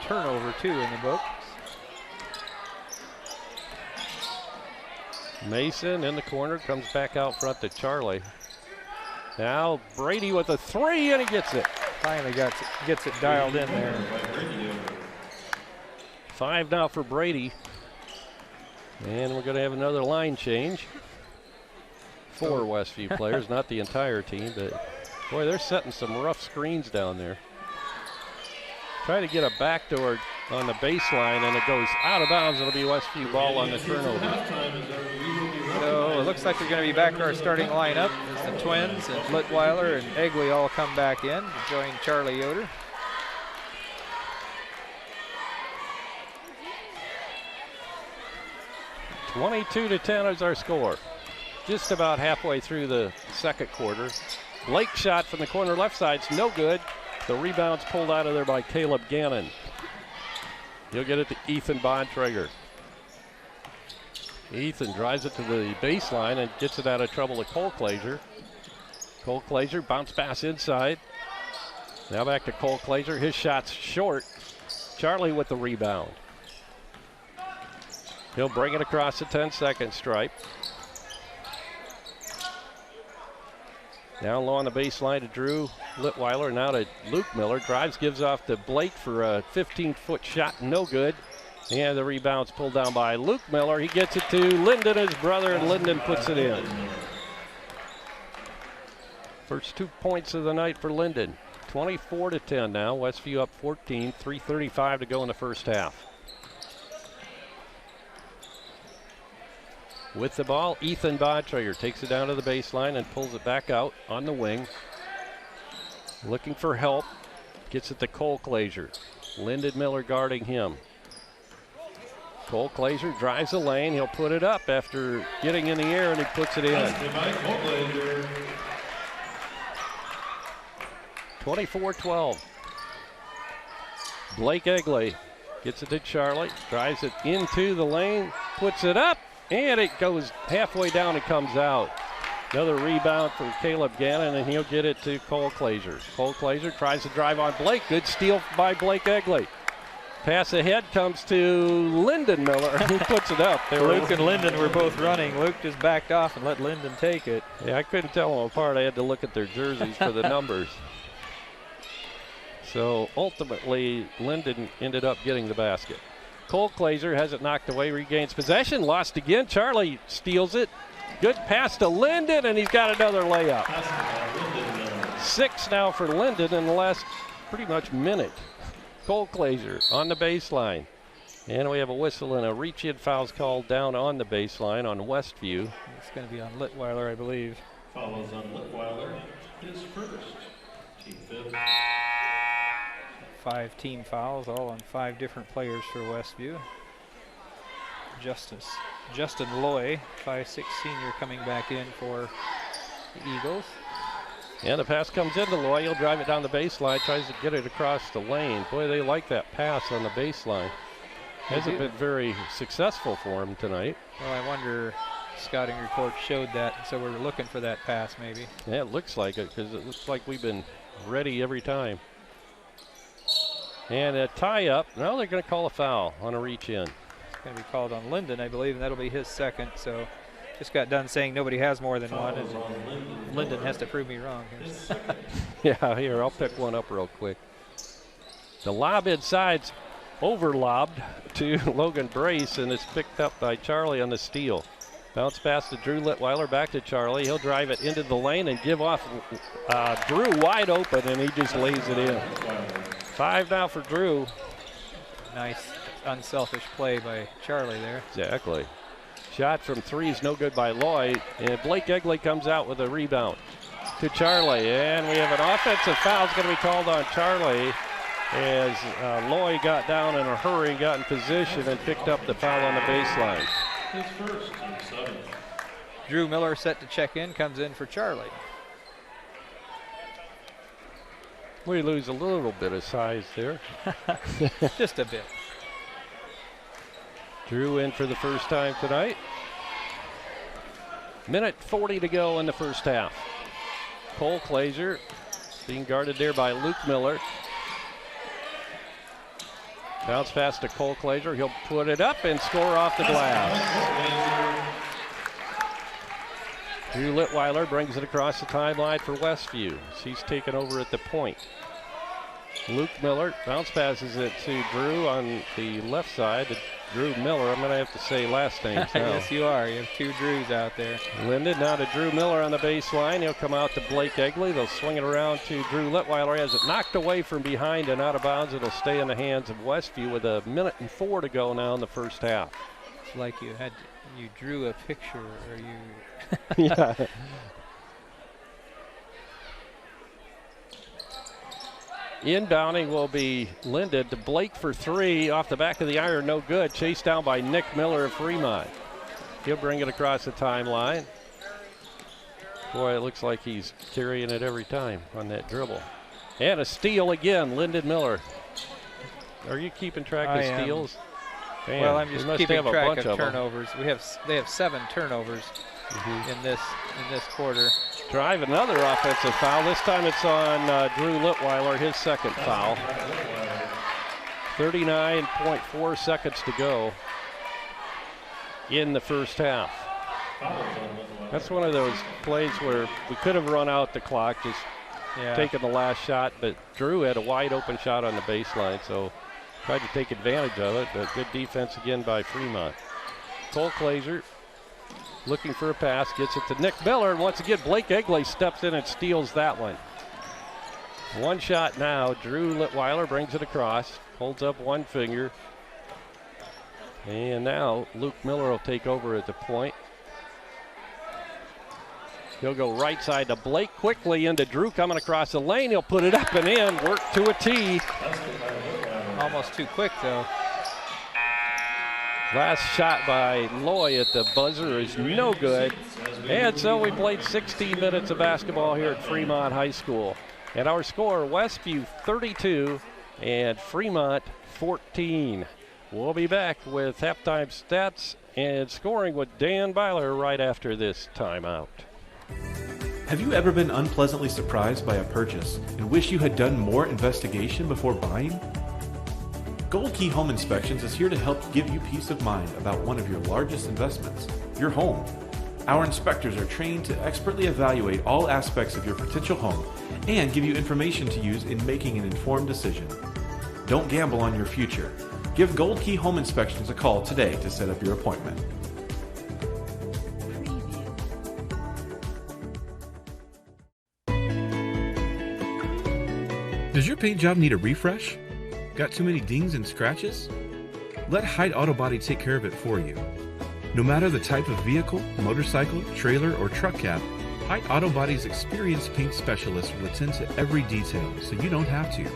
turnover, too, in the books. Mason in the corner, comes back out front to Charlie. Now Brady with a 3, and he gets it. Finally gets it dialed in there. 5 now for Brady. And we're going to have another line change. 4 Westview players, not the entire team, but boy, they're setting some rough screens down there. Trying to get a backdoor on the baseline, and it goes out of bounds. It'll be Westview ball on the turnover. So it looks like they're going to be back to our starting lineup as the Twins and Litweiler and Egley all come back in to join Charlie Yoder. (22-10) is our score. Just about halfway through the second quarter. Blake shot from the corner left side's no good. The rebound's pulled out of there by Caleb Gannon. He'll get it to Ethan Bontrager. Ethan drives it to the baseline and gets it out of trouble to Cole Clazier. Cole Clazier, bounce pass inside. Now back to Cole Clazier. His shot's short. Charlie with the rebound. He'll bring it across the 10-second stripe. Down low on the baseline to Drew Litweiler. Now to Luke Miller. Drives, gives off to Blake for a 15-foot shot. No good. And the rebound's pulled down by Luke Miller. He gets it to Linden, his brother, and Linden puts it in. First 2 points of the night for Linden. 24-10 now. Westview up 14. 3:35 to go in the first half. With the ball, Ethan Bontrager takes it down to the baseline and pulls it back out on the wing. Looking for help. Gets it to Cole Clazier. Linden Miller guarding him. Cole Clazier drives the lane. He'll put it up after getting in the air, and he puts it in. 24-12. Blake Egley gets it to Charlie. Drives it into the lane. Puts it up. And it goes halfway down and comes out. Another rebound for Caleb Gannon, and he'll get it to Cole Clazier. Cole Clazier tries to drive on Blake. Good steal by Blake Egley. Pass ahead comes to Linden Miller, who puts it up. Luke and Linden were both running. Luke just backed off and let Linden take it. Yeah, I couldn't tell them apart. I had to look at their jerseys for the numbers. So ultimately, Linden ended up getting the basket. Cole Clazier has it knocked away, regains possession, lost again. Charlie steals it. Good pass to Linden, and he's got another layup. 6 now for Linden in the last pretty much minute. Cole Clazier on the baseline. And we have a whistle and a reach-in foul's called down on the baseline on Westview. It's going to be on Litweiler, I believe. Follows on Litweiler, his first, team fifth. 5 team fouls, all on 5 different players for Westview. Justin Loy, 5'6" senior, coming back in for the Eagles. And the pass comes into Loy. He'll drive it down the baseline, tries to get it across the lane. Boy, they like that pass on the baseline. Hasn't been very successful for him tonight. Well, I wonder, scouting report showed that, so we're looking for that pass maybe. Yeah, it looks like it, because it looks like we've been ready every time. And a tie-up. Now they're going to call a foul on a reach-in. It's going to be called on Linden, I believe, and that'll be his second. So just got done saying nobody has more than one, and Linden has to prove me wrong here. Yeah, here, I'll pick one up real quick. The lob inside's over-lobbed to Logan Brace, and it's picked up by Charlie on the steal. Bounce pass to Drew Litweiler, back to Charlie. He'll drive it into the lane and give off Drew wide open, and he just lays it in. 5 now for Drew. Nice unselfish play by Charlie there. Exactly. Shot from 3 is no good by Loy, and Blake Egley comes out with a rebound to Charlie. And we have an offensive foul going to be called on Charlie as Loy got down in a hurry, got in position, and picked up the foul on the baseline. His first, team 7. Drew Miller set to check in, comes in for Charlie. We lose a little bit of size there. Just a bit. Drew in for the first time tonight. Minute 40 to go in the first half. Cole Clazier being guarded there by Luke Miller. Bounce pass to Cole Clazier. He'll put it up and score off the glass. Drew Litweiler brings it across the timeline for Westview. He's taken over at the point. Luke Miller bounce passes it to Drew on the left side. Drew Miller. I'm going to have to say last names now. Yes, you are. You have two Drews out there. Linden now to Drew Miller on the baseline. He'll come out to Blake Egley. They'll swing it around to Drew Litweiler. He has it knocked away from behind and out of bounds. It'll stay in the hands of Westview with 1:04 to go now in the first half. It's like you drew a picture, or you. Yeah. Inbounding will be Linden to Blake for three. Off the back of the iron, no good. Chased down by Nick Miller of Fremont. He'll bring it across the timeline. Boy, it looks like he's carrying it every time on that dribble. And a steal again, Linden Miller. Are you keeping track of steals? Man, well, I'm just keeping track of them. turnovers. They have 7 turnovers in this quarter. Drive, another offensive foul. This time it's on Drew Litweiler, his second foul. 39.4 seconds to go in the first half. That's one of those plays where we could have run out the clock, just taking the last shot, but Drew had a wide open shot on the baseline, so tried to take advantage of it, but good defense again by Fremont. Cole Glazer looking for a pass, gets it to Nick Miller, and once again Blake Egley steps in and steals that one. One shot now. Drew Litweiler brings it across, holds up one finger, and now Luke Miller will take over at the point. He'll go right side to Blake, quickly into Drew coming across the lane. He'll put it up and in, work to a tee. Almost too quick though. Last shot by Loy at the buzzer is no good. And so we played 16 minutes of basketball here at Fremont High School. And our score, Westview 32 and Fremont 14. We'll be back with halftime stats and scoring with Dan Byler right after this timeout. Have you ever been unpleasantly surprised by a purchase and wish you had done more investigation before buying? Gold Key Home Inspections is here to help give you peace of mind about one of your largest investments, your home. Our inspectors are trained to expertly evaluate all aspects of your potential home and give you information to use in making an informed decision. Don't gamble on your future. Give Gold Key Home Inspections a call today to set up your appointment. Does your paint job need a refresh? Got too many dings and scratches? Let Hyde Auto Body take care of it for you. No matter the type of vehicle, motorcycle, trailer, or truck cab, Hyde Auto Body's experienced paint specialists will attend to every detail so you don't have to.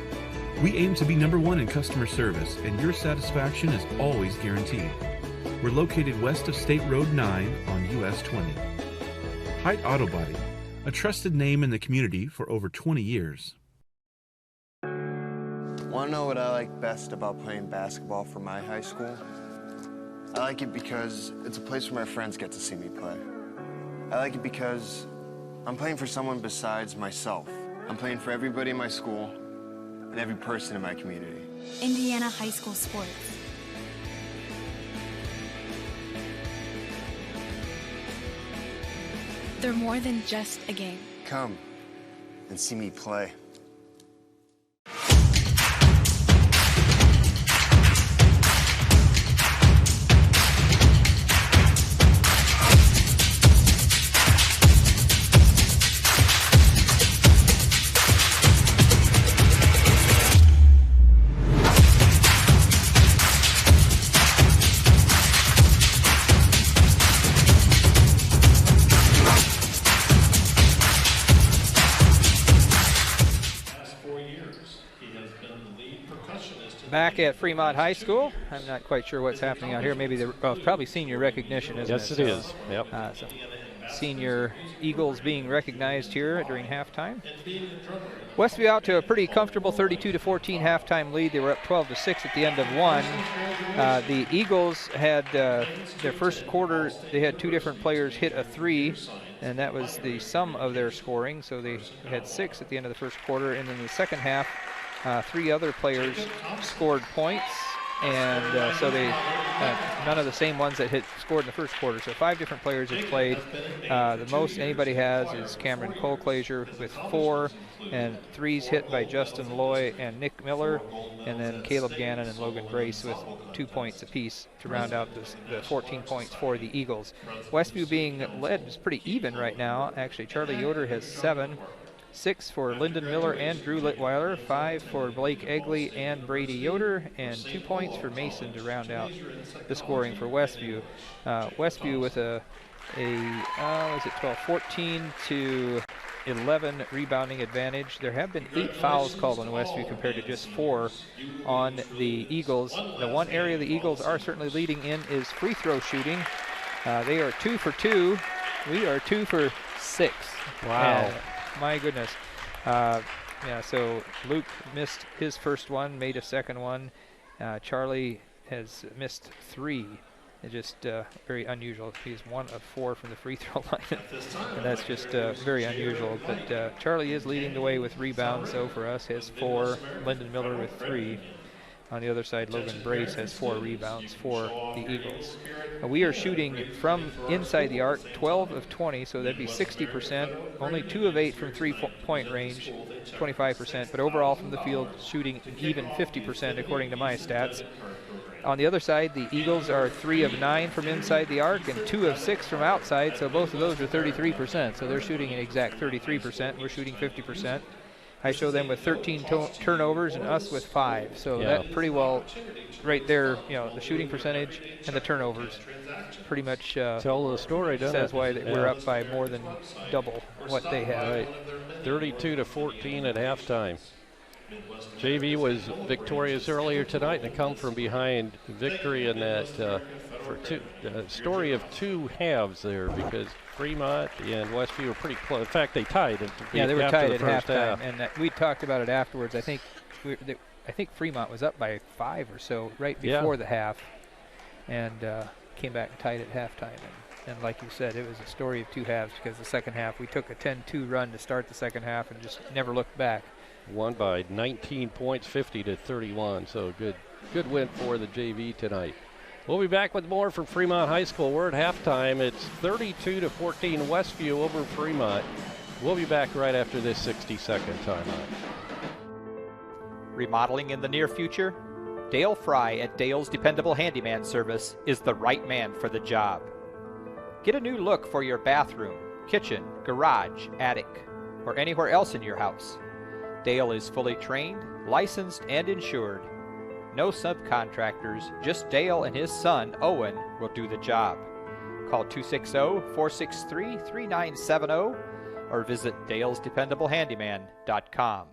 We aim to be #1 in customer service, and your satisfaction is always guaranteed. We're located west of State Road 9 on US 20. Hyde Auto Body, a trusted name in the community for over 20 years. Want to know what I like best about playing basketball for my high school? I like it because it's a place where my friends get to see me play. I like it because I'm playing for someone besides myself. I'm playing for everybody in my school and every person in my community. Indiana high school sports. They're more than just a game. Come and see me play. Back at Fremont High School. I'm not quite sure what's happening out here. Maybe probably senior recognition, isn't it? Yes, it is. Yep. So senior Eagles being recognized here during halftime. Westview out to a pretty comfortable 32-14 halftime lead. They were up 12-6 at the end of one. The Eagles had their first quarter. They had 2 different players hit a 3, and that was the sum of their scoring. So they had 6 at the end of the first quarter, and in the second half, 3 other players scored points, and so they none of the same ones that scored in the first quarter. So 5 different players have played. The most anybody has is Cameron Colclaser with 4, and 3s hit by Justin Loy and Nick Miller, and then Caleb Gannon and Logan Brace with 2 points apiece to round out the 14 points for the Eagles. Westview being led is pretty even right now. Actually, Charlie Yoder has 7. 6 for Lyndon Miller and Drew Litweiler, 5 for Blake Egley and Brady Yoder, and 2 points for Mason to round out the scoring for Westview. Westview with a 14 to 11 rebounding advantage. There have been 8 fouls called on Westview compared to just 4 on the Eagles. The one area the Eagles are certainly leading in is free throw shooting. They are 2 for 2. We are 2 for 6. Wow. My goodness. So Luke missed his first one, made a second one. Charlie has missed 3. It's just very unusual. He's 1 of 4 from the free throw line, and that's just very unusual. But Charlie is leading the way with rebounds, so for us, has 4. Lyndon Miller with 3. On the other side, Logan Brace has 4 rebounds for the Eagles. We are shooting from inside the arc, 12 of 20, so that'd be 60%. Only 2 of 8 from 3-point range, 25%. But overall from the field, shooting even 50% according to my stats. On the other side, the Eagles are 3 of 9 from inside the arc and 2 of 6 from outside, so both of those are 33%. So they're shooting an exact 33%. We're shooting 50%. I show them with 13 turnovers and us with 5. So that pretty well, right there, the shooting percentage and the turnovers pretty much tell the story, doesn't says it? why we're up by more than double what they have. Right. 32 to 14 at halftime. JV was victorious earlier tonight and come from behind victory in that story of 2 halves there, because Fremont and Westview were pretty close. In fact, they tied it. They were tied at half. halftime, and we talked about it afterwards. I think Fremont was up by 5 or so right before the half, and came back and tied at halftime. And like you said, it was a story of 2 halves, because the second half we took a 10-2 run to start the second half and just never looked back. Won by 19 points, 50 to 31. So good win for the JV tonight. We'll be back with more from Fremont High School. We're at halftime. It's 32 to 14 Westview over Fremont. We'll be back right after this 60-second timeout. Remodeling in the near future? Dale Fry at Dale's Dependable Handyman Service is the right man for the job. Get a new look for your bathroom, kitchen, garage, attic, or anywhere else in your house. Dale is fully trained, licensed, and insured. No subcontractors, just Dale and his son, Owen, will do the job. Call 260-463-3970 or visit dalesdependablehandyman.com.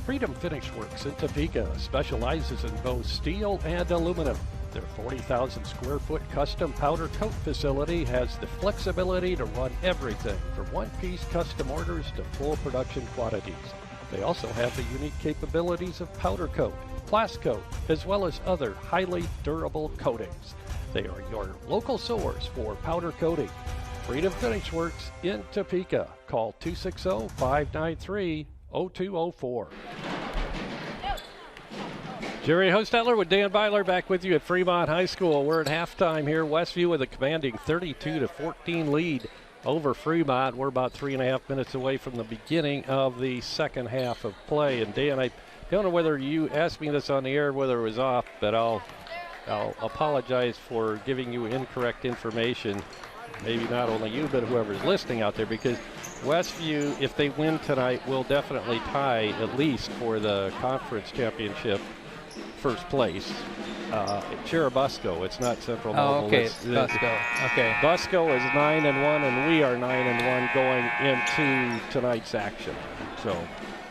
Freedom Finish Works in Topeka specializes in both steel and aluminum. Their 40,000 square foot custom powder coat facility has the flexibility to run everything from one-piece custom orders to full production quantities. They also have the unique capabilities of powder coat, blast coat, as well as other highly durable coatings. They are your local source for powder coating. Freedom Finish Works in Topeka. Call 260-593-0204. Jerry Hostetler with Dan Byler back with you at Fremont High School. We're at halftime here. Westview with a commanding 32 to 14 lead over Fremont. We're about 3.5 minutes away from the beginning of the second half of play. And Dan, I don't know whether you asked me this on the air, whether it was off, but I'll apologize for giving you incorrect information. Maybe not only you, but whoever's listening out there, because Westview, if they win tonight, will definitely tie at least for the conference championship first place. Churubusco, it's not Central Mobile. Okay, it's Busco. Okay. Busco is 9-1, and we are 9-1 going into tonight's action. So.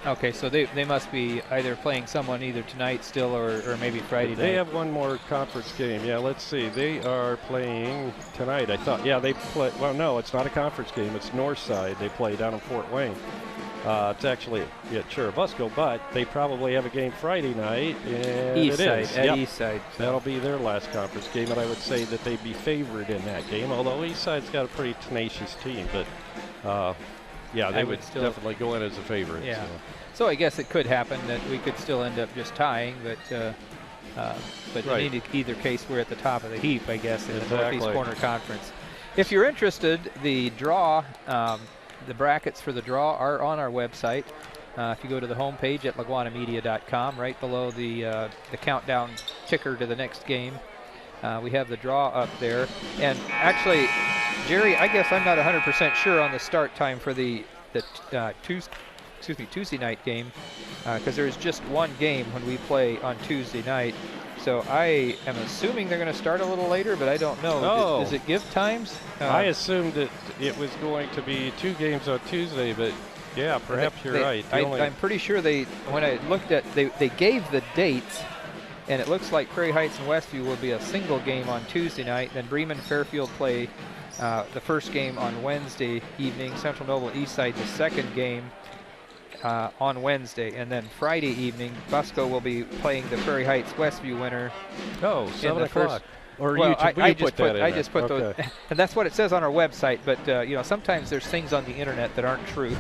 Okay, so they must be either playing someone either tonight still or maybe Friday night. They have one more conference game. Yeah, let's see. They are playing tonight, I thought. Yeah, they play. Well, no, it's not a conference game. It's Northside. They play down in Fort Wayne. It's actually at Churubusco, but they probably have a game Friday night. And Eastside, it is. at Yep. Eastside. So. That'll be their last conference game, and I would say that they'd be favored in that game, although Eastside's got a pretty tenacious team. But, yeah, they would still definitely go in as a favorite. Yeah. So I guess it could happen that we could still end up just tying, but But Right. in either case, we're at the top of the heap, I guess, in the Exactly. Northeast Corner Conference. If you're interested, the draw, the brackets for the draw are on our website. If you go to the homepage at LaGwanamedia.com, right below the countdown ticker to the next game, we have the draw up there. And actually, Jerry, I guess I'm not 100% sure on the start time for the Tuesday night game, because there is just one game when we play on Tuesday night. So I am assuming they're going to start a little later, but I don't know. Oh. Does it give times? I assumed that it was going to be 2 games on Tuesday, but yeah, perhaps you're right. I'm pretty sure when I looked at, they gave the dates, and it looks like Prairie Heights and Westview will be a single game on Tuesday night. Then Bremen Fairfield play the first game on Wednesday evening. Central Noble Eastside the second game on Wednesday, and then Friday evening Busco will be playing the Prairie Heights Westview winner. Oh, 7 o'clock. Or well, I just put those, and that's what it says on our website. But you know, sometimes there's things on the internet that aren't true.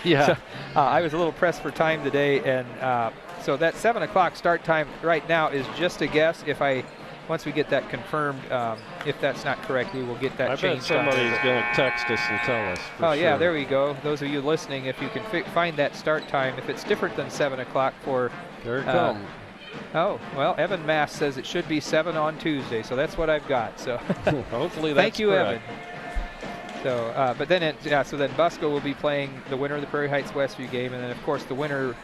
Yeah. So, I was a little pressed for time today, and so that 7 o'clock start time right now is just a guess. Once we get that confirmed, if that's not correct, we will get that changed. I bet somebody's going to text us and tell us. Oh, yeah, there we go. Those of you listening, if you can find that start time, if it's different than 7 o'clock for... There it comes. Oh, well, Evan Mass says it should be 7 on Tuesday, so that's what I've got. So hopefully that's Thank you, correct. Evan. So, but then so then Busco will be playing the winner of the Prairie Heights Westview game, and then of course the winner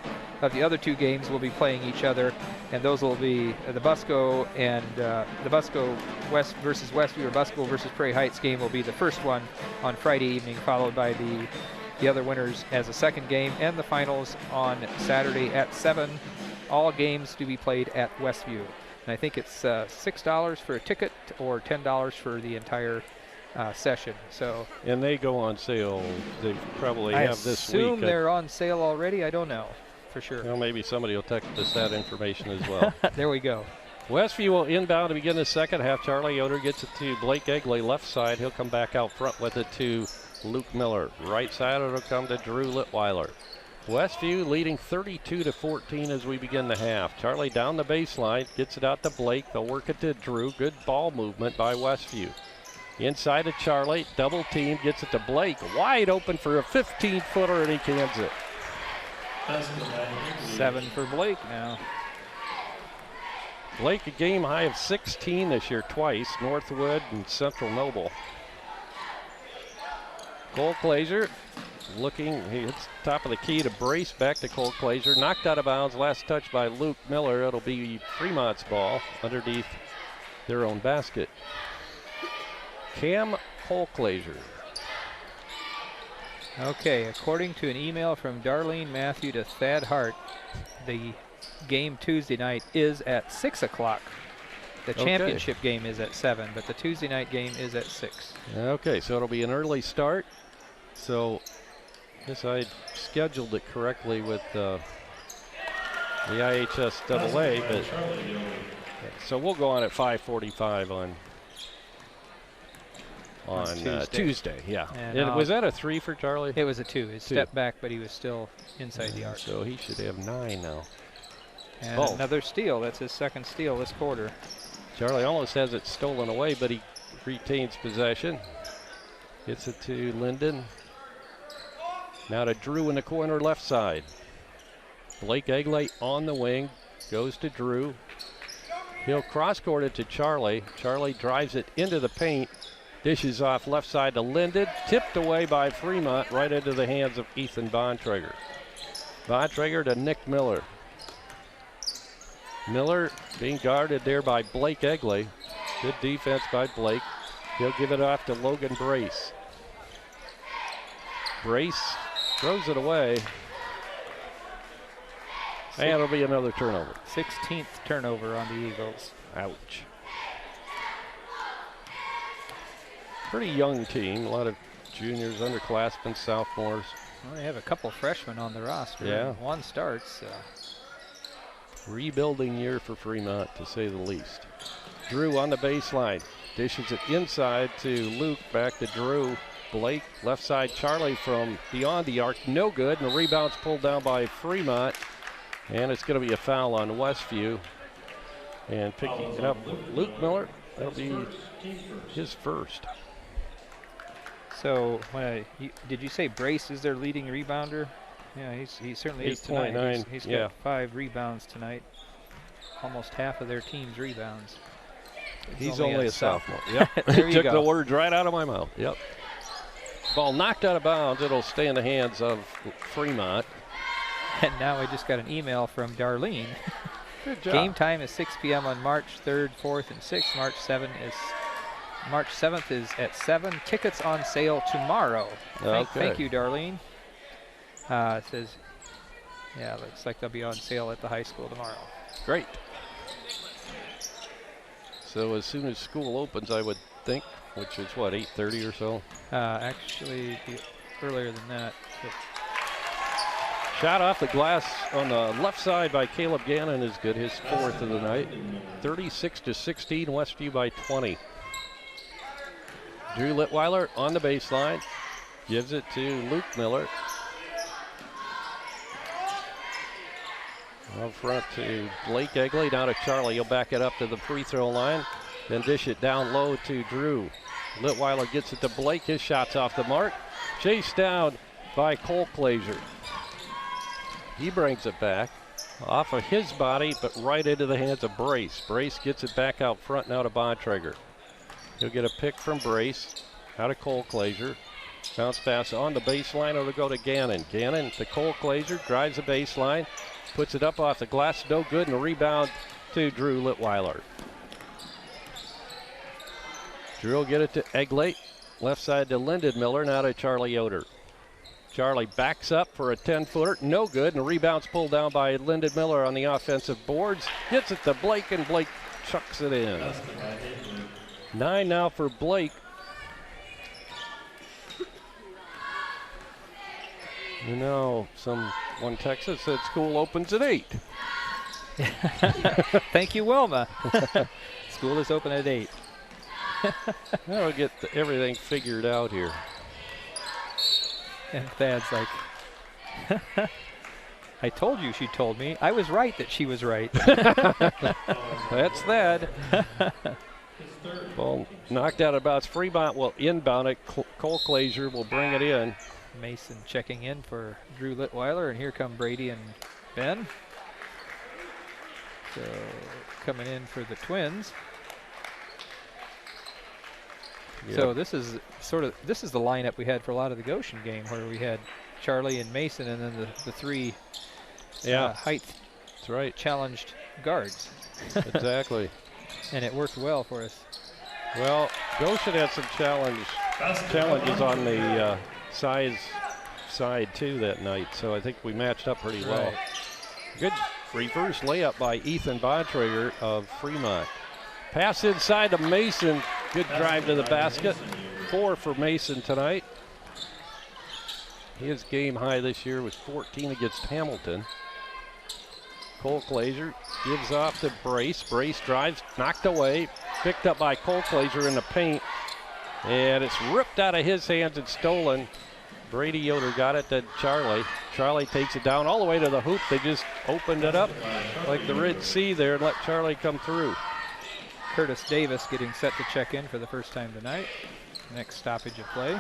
of the other 2 games will be playing each other, and those will be the Busco and the Busco West versus Westview, or Busco versus Prairie Heights game will be the first one on Friday evening, followed by the other winners as a second game, and the finals on Saturday at 7. All games to be played at Westview, and I think it's $6 for a ticket or $10 for the entire session. So, and they go on sale. They probably have this week. I assume they're on sale already. I don't know for sure. Well, maybe somebody will text us that information as well. There we go. Westview will inbound to begin the second half. Charlie Yoder gets it to Blake Egley, left side. He'll come back out front with it to Luke Miller. Right side, it'll come to Drew Litweiler. Westview leading 32-14 as we begin the half. Charlie down the baseline, gets it out to Blake. They'll work it to Drew. Good ball movement by Westview. Inside to Charlie, double team, gets it to Blake. Wide open for a 15-footer, and he cans it. 7 for Blake now. Blake a game high of 16 this year twice, Northwood and Central Noble. Cole Glazer looking, he hits top of the key to Brace, back to Cole Glazer. Knocked out of bounds, last touch by Luke Miller. It'll be Fremont's ball underneath their own basket. Cam Colclaser. Okay, according to an email from Darlene Matthew to Thad Hart, the game Tuesday night is at 6 o'clock. The championship game is at 7, but the Tuesday night game is at 6. Okay, so it'll be an early start. So, yes, I scheduled it correctly with the IHSAA, but so we'll go on at 5:45 on Tuesday. Yeah. And was that a 3 for Charlie? It was a 2. He stepped back, but he was still inside the arc. So he should have 9 now. And another steal. That's his second steal this quarter. Charlie almost has it stolen away, but he retains possession. Gets it to Linden. Now to Drew in the corner left side. Blake Egley on the wing. Goes to Drew. He'll cross-court it to Charlie. Charlie drives it into the paint. Dishes off left side to Linden. Tipped away by Fremont right into the hands of Ethan Bontrager. Bontrager to Nick Miller. Miller being guarded there by Blake Egley. Good defense by Blake. He'll give it off to Logan Brace. Brace throws it away. And it'll be another turnover. 16th turnover on the Eagles. Ouch. Pretty young team. A lot of juniors, underclassmen, sophomores. Well, they have a couple freshmen on the roster. Yeah. One starts. Rebuilding year for Fremont, to say the least. Drew on the baseline. Dishes it inside to Luke. Back to Drew. Blake, left side, Charlie from beyond the arc. No good, and the rebound's pulled down by Fremont. And it's going to be a foul on Westview. And picking it up, Luke Miller. That'll be his first. So, did you say Brace is their leading rebounder? Yeah, he certainly is tonight. He's got 5 rebounds tonight. Almost half of their team's rebounds. He's only a sophomore. Yep. There you Took go. the words right out of my mouth. Yep. Ball knocked out of bounds. It'll stay in the hands of Fremont. And now I just got an email from Darlene. Good job. Game time is 6 p.m. on March 3rd, 4th, and 6th. March 7th is at 7. Tickets on sale tomorrow. Thank you, Darlene. It says, yeah, looks like they'll be on sale at the high school tomorrow. Great. So as soon as school opens, I would think, which is what, 8:30 or so? Actually, earlier than that. Shot off the glass on the left side by Caleb Gannon is good, his 4th of the night. 36-16, Westview by 20. Drew Litweiler on the baseline, gives it to Luke Miller. Out front to Blake Egley, down to Charlie. He'll back it up to the free throw line, then dish it down low to Drew. Litweiler gets it to Blake. His shot's off the mark. Chased down by Cole Glazer. He brings it back off of his body, but right into the hands of Brace. Brace gets it back out front now to Bontrager. He'll get a pick from Brace out of Cole Glazer. Bounce pass on the baseline. It'll go to Gannon. Gannon to Cole Glazer, drives the baseline, puts it up off the glass, no good, and a rebound to Drew Litweiler. Drew will get it to Egley. Left side to Lyndon Miller, now to Charlie Yoder. Charlie backs up for a 10-footer, no good, and a rebound's pulled down by Lyndon Miller on the offensive boards. Gets it to Blake, and Blake chucks it in. 9 now for Blake. You know, one Texas said school opens at 8. Thank you, Wilma. School is open at 8. Now we'll get everything figured out here. And Thad's like, I told you she told me. I was right that she was right. That's Thad. Ball knocked out of bounds. Fremont will inbound it. Cole Glazer will bring it in. Mason checking in for Drew Litweiler, and here come Brady and Ben. So coming in for the Twins. Yep. So this is the lineup we had for a lot of the Goshen game, where we had Charlie and Mason, and then the 3 height That's right. challenged guards. Exactly. And it worked well for us. Well, Goshen had some challenges on the size side too that night, so I think we matched up pretty well. Right. Good reverse layup by Ethan Bontrager of Fremont. Pass inside to Mason. Good drive to the basket. 4 for Mason tonight. His game high this year was 14 against Hamilton. Cole Glazer gives off to Brace. Brace drives, knocked away, picked up by Cole Glazer in the paint, and it's ripped out of his hands and stolen. Brady Yoder got it to Charlie. Charlie takes it down all the way to the hoop. They just opened it up like the Red Sea there and let Charlie come through. Curtis Davis getting set to check in for the first time tonight. Next stoppage of play.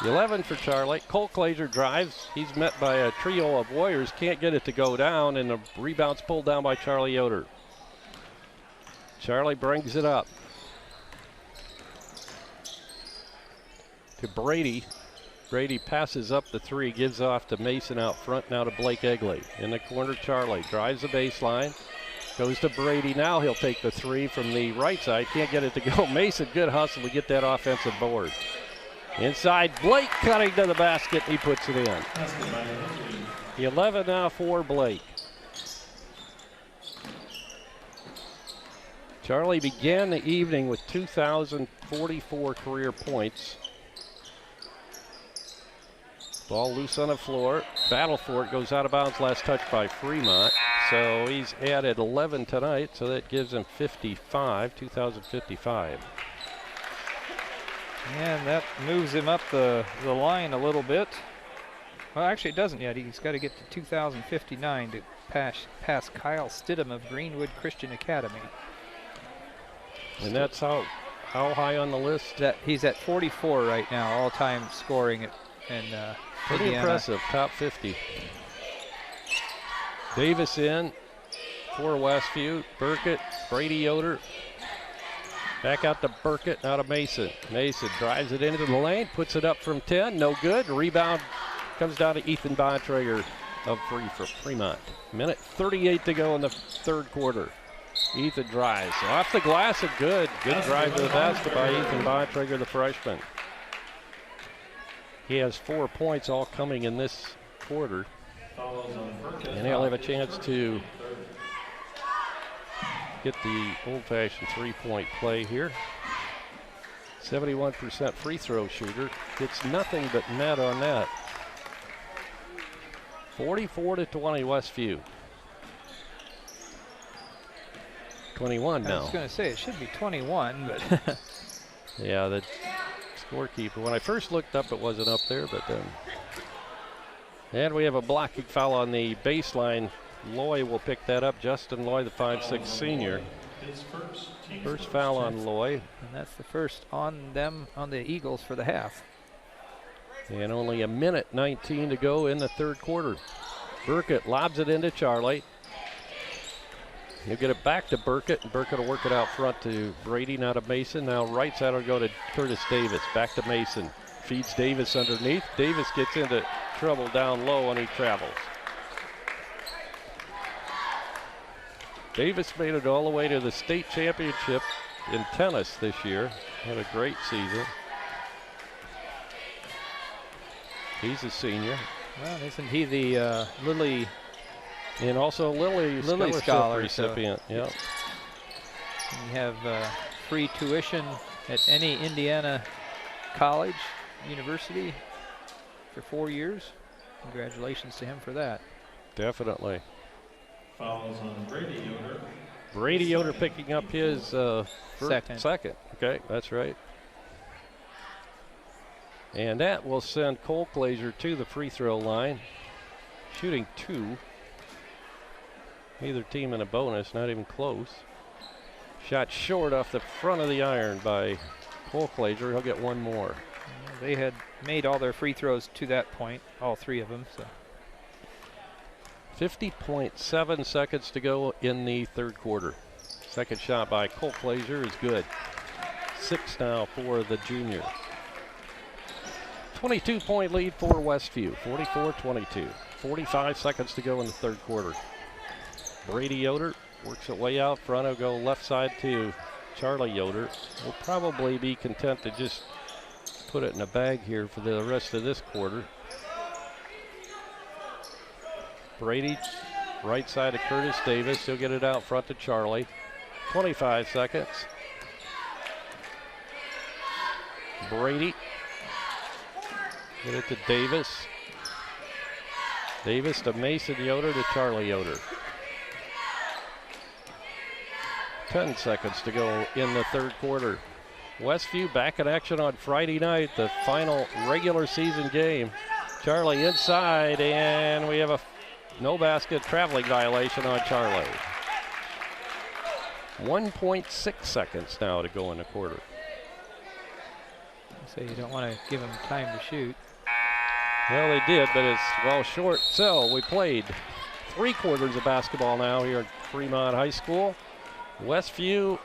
11 for Charlie. Cole Glazer drives. He's met by a trio of Warriors. Can't get it to go down, and the rebound's pulled down by Charlie Yoder. Charlie brings it up to Brady. Brady passes up the 3, gives off to Mason out front, now to Blake Egley. In the corner, Charlie drives the baseline, goes to Brady. Now he'll take the 3 from the right side. Can't get it to go. Mason, good hustle to get that offensive board. Inside, Blake cutting to the basket. He puts it in. 11 now for Blake. Charlie began the evening with 2,044 career points. Ball loose on the floor. Battle for it, goes out of bounds. Last touch by Fremont. So he's added 11 tonight, so that gives him 55, 2,055. And that moves him up the line a little bit. Well, actually, it doesn't yet. He's got to get to 2,059 to pass Kyle Stidham of Greenwood Christian Academy. And that's how high on the list? He's at 44 right now, all-time scoring in pretty Indiana. Impressive, top 50. Davis in for Westview. Burkett, Brady Yoder. Back out to Burkett, out of Mason. Mason drives it into the lane, puts it up from 10, no good. Rebound comes down to Ethan Bontrager of Fremont. Minute 38 to go in the third quarter. Ethan drives off the glass, a good drive to the basket by Ethan Bontrager, the freshman. He has 4 points, all coming in this quarter. And he'll have a chance to get the old-fashioned three-point play here. 71% free throw shooter. Gets nothing but net on that. 44-20 Westview. 21 now. I was going to say it should be 21, but yeah, the scorekeeper. When I first looked up, it wasn't up there, but then. And we have a blocking foul on the baseline. Loy will pick that up. Justin Loy, the 5'6" senior. His First foul on Loy. And that's the first on the Eagles for the half. And only a minute 19 to go in the third quarter. Burkett lobs it into Charlie. He'll get it back to Burkett, and Burkett will work it out front to Brady, now to Mason. Now right side will go to Curtis Davis. Back to Mason. Feeds Davis underneath. Davis gets into trouble down low, and he travels. Davis made it all the way to the state championship in tennis this year. Had a great season. He's a senior. Well, isn't he the Lilly? And also Lilly Scholar recipient. So yeah. You have free tuition at any Indiana college, university for 4 years. Congratulations to him for that. Definitely. Fouls on Brady Yoder. Brady Yoder picking up his second. Okay, that's right. And that will send Cole Glazer to the free throw line. Shooting 2. Neither team in a bonus, not even close. Shot short off the front of the iron by Cole Glazer. He'll get one more. They had made all their free throws to that point, all 3 of them. So 50.7 seconds to go in the third quarter. Second shot by Cole Glazer is good. 6 now for the junior. 22-point lead for Westview, 44-22. 45 seconds to go in the third quarter. Brady Yoder works it way out front. He'll go left side to Charlie Yoder. Will probably be content to just put it in a bag here for the rest of this quarter. Brady, right side to Curtis Davis. He'll get it out front to Charlie. 25 seconds. Brady. Get it to Davis. Davis to Mason Yoder to Charlie Yoder. 10 seconds to go in the third quarter. Westview back in action on Friday night, the final regular season game. Charlie inside, and we have a no basket traveling violation on Charlie. 1.6 seconds now to go in the quarter. So you don't want to give them time to shoot. Well, they did, but it's well short. So we played 3 quarters of basketball now here at Fremont High School. Westview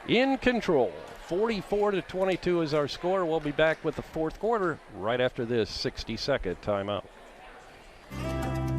in control. 44-22 is our score. We'll be back with the fourth quarter right after this 60-second timeout.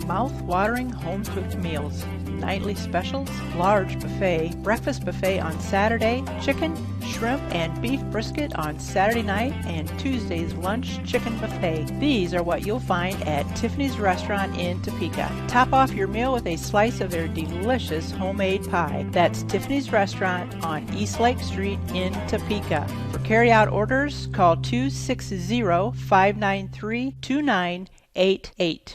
Mouth-watering home-cooked meals, nightly specials, large buffet, breakfast buffet on Saturday, chicken, shrimp, and beef brisket on Saturday night, and Tuesday's lunch chicken buffet. These are what you'll find at Tiffany's Restaurant in Topeka. Top off your meal with a slice of their delicious homemade pie. That's Tiffany's Restaurant on East Lake Street in Topeka. For carry-out orders, call 260-593-2988.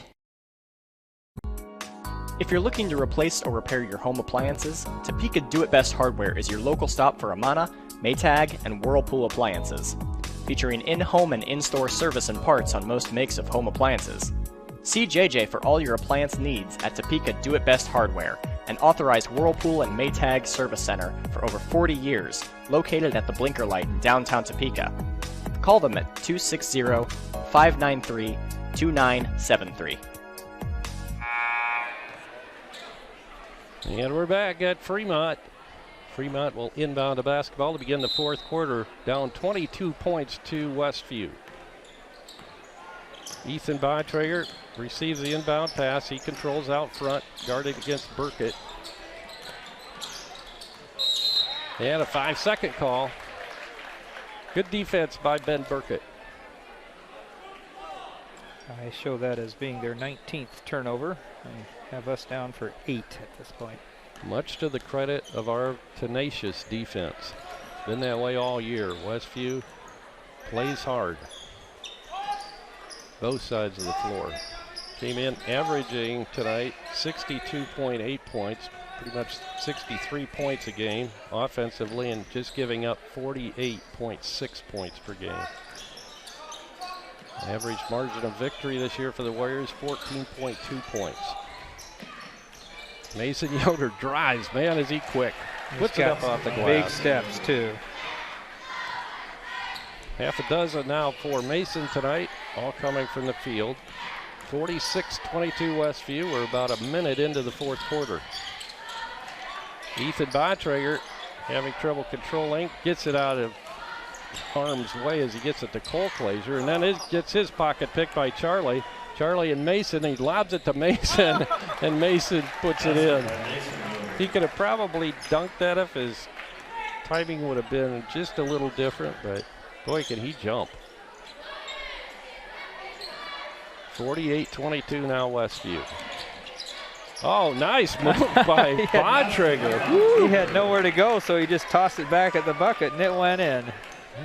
If you're looking to replace or repair your home appliances, Topeka Do It Best Hardware is your local stop for Amana, Maytag, and Whirlpool appliances. Featuring in-home and in-store service and parts on most makes of home appliances. See JJ for all your appliance needs at Topeka Do It Best Hardware, an authorized Whirlpool and Maytag service center for over 40 years, located at the Blinker Light in downtown Topeka. Call them at 260-593-2973. And we're back at Fremont. Fremont will inbound the basketball to begin the fourth quarter, down 22 points to Westview. Ethan Bytrager receives the inbound pass. He controls out front, guarded against Burkett. And a 5-second call. Good defense by Ben Burkett. I show that as being their 19th turnover and have us down for 8 at this point. Much to the credit of our tenacious defense. Been that way all year. Westview plays hard. Both sides of the floor. Came in averaging tonight 62.8 points, pretty much 63 points a game offensively, and just giving up 48.6 points per game. Average margin of victory this year for the Warriors, 14.2 points. Mason Yoder drives. Man, is he quick. Puts it up off the glass. Big steps, too. Half a dozen now for Mason tonight, all coming from the field. 46-22 Westview. We're about a minute into the fourth quarter. Ethan Bytrager having trouble controlling, gets it out of harm's way as he gets it to Cole Glazer, and then it gets his pocket picked by Charlie. Charlie and Mason, he lobs it to Mason, and Mason puts it in. He could have probably dunked that if his timing would have been just a little different, but boy, can he jump. 48-22 now Westview. Oh, nice move by Bytrager. He had nowhere to go, so he just tossed it back at the bucket, and it went in.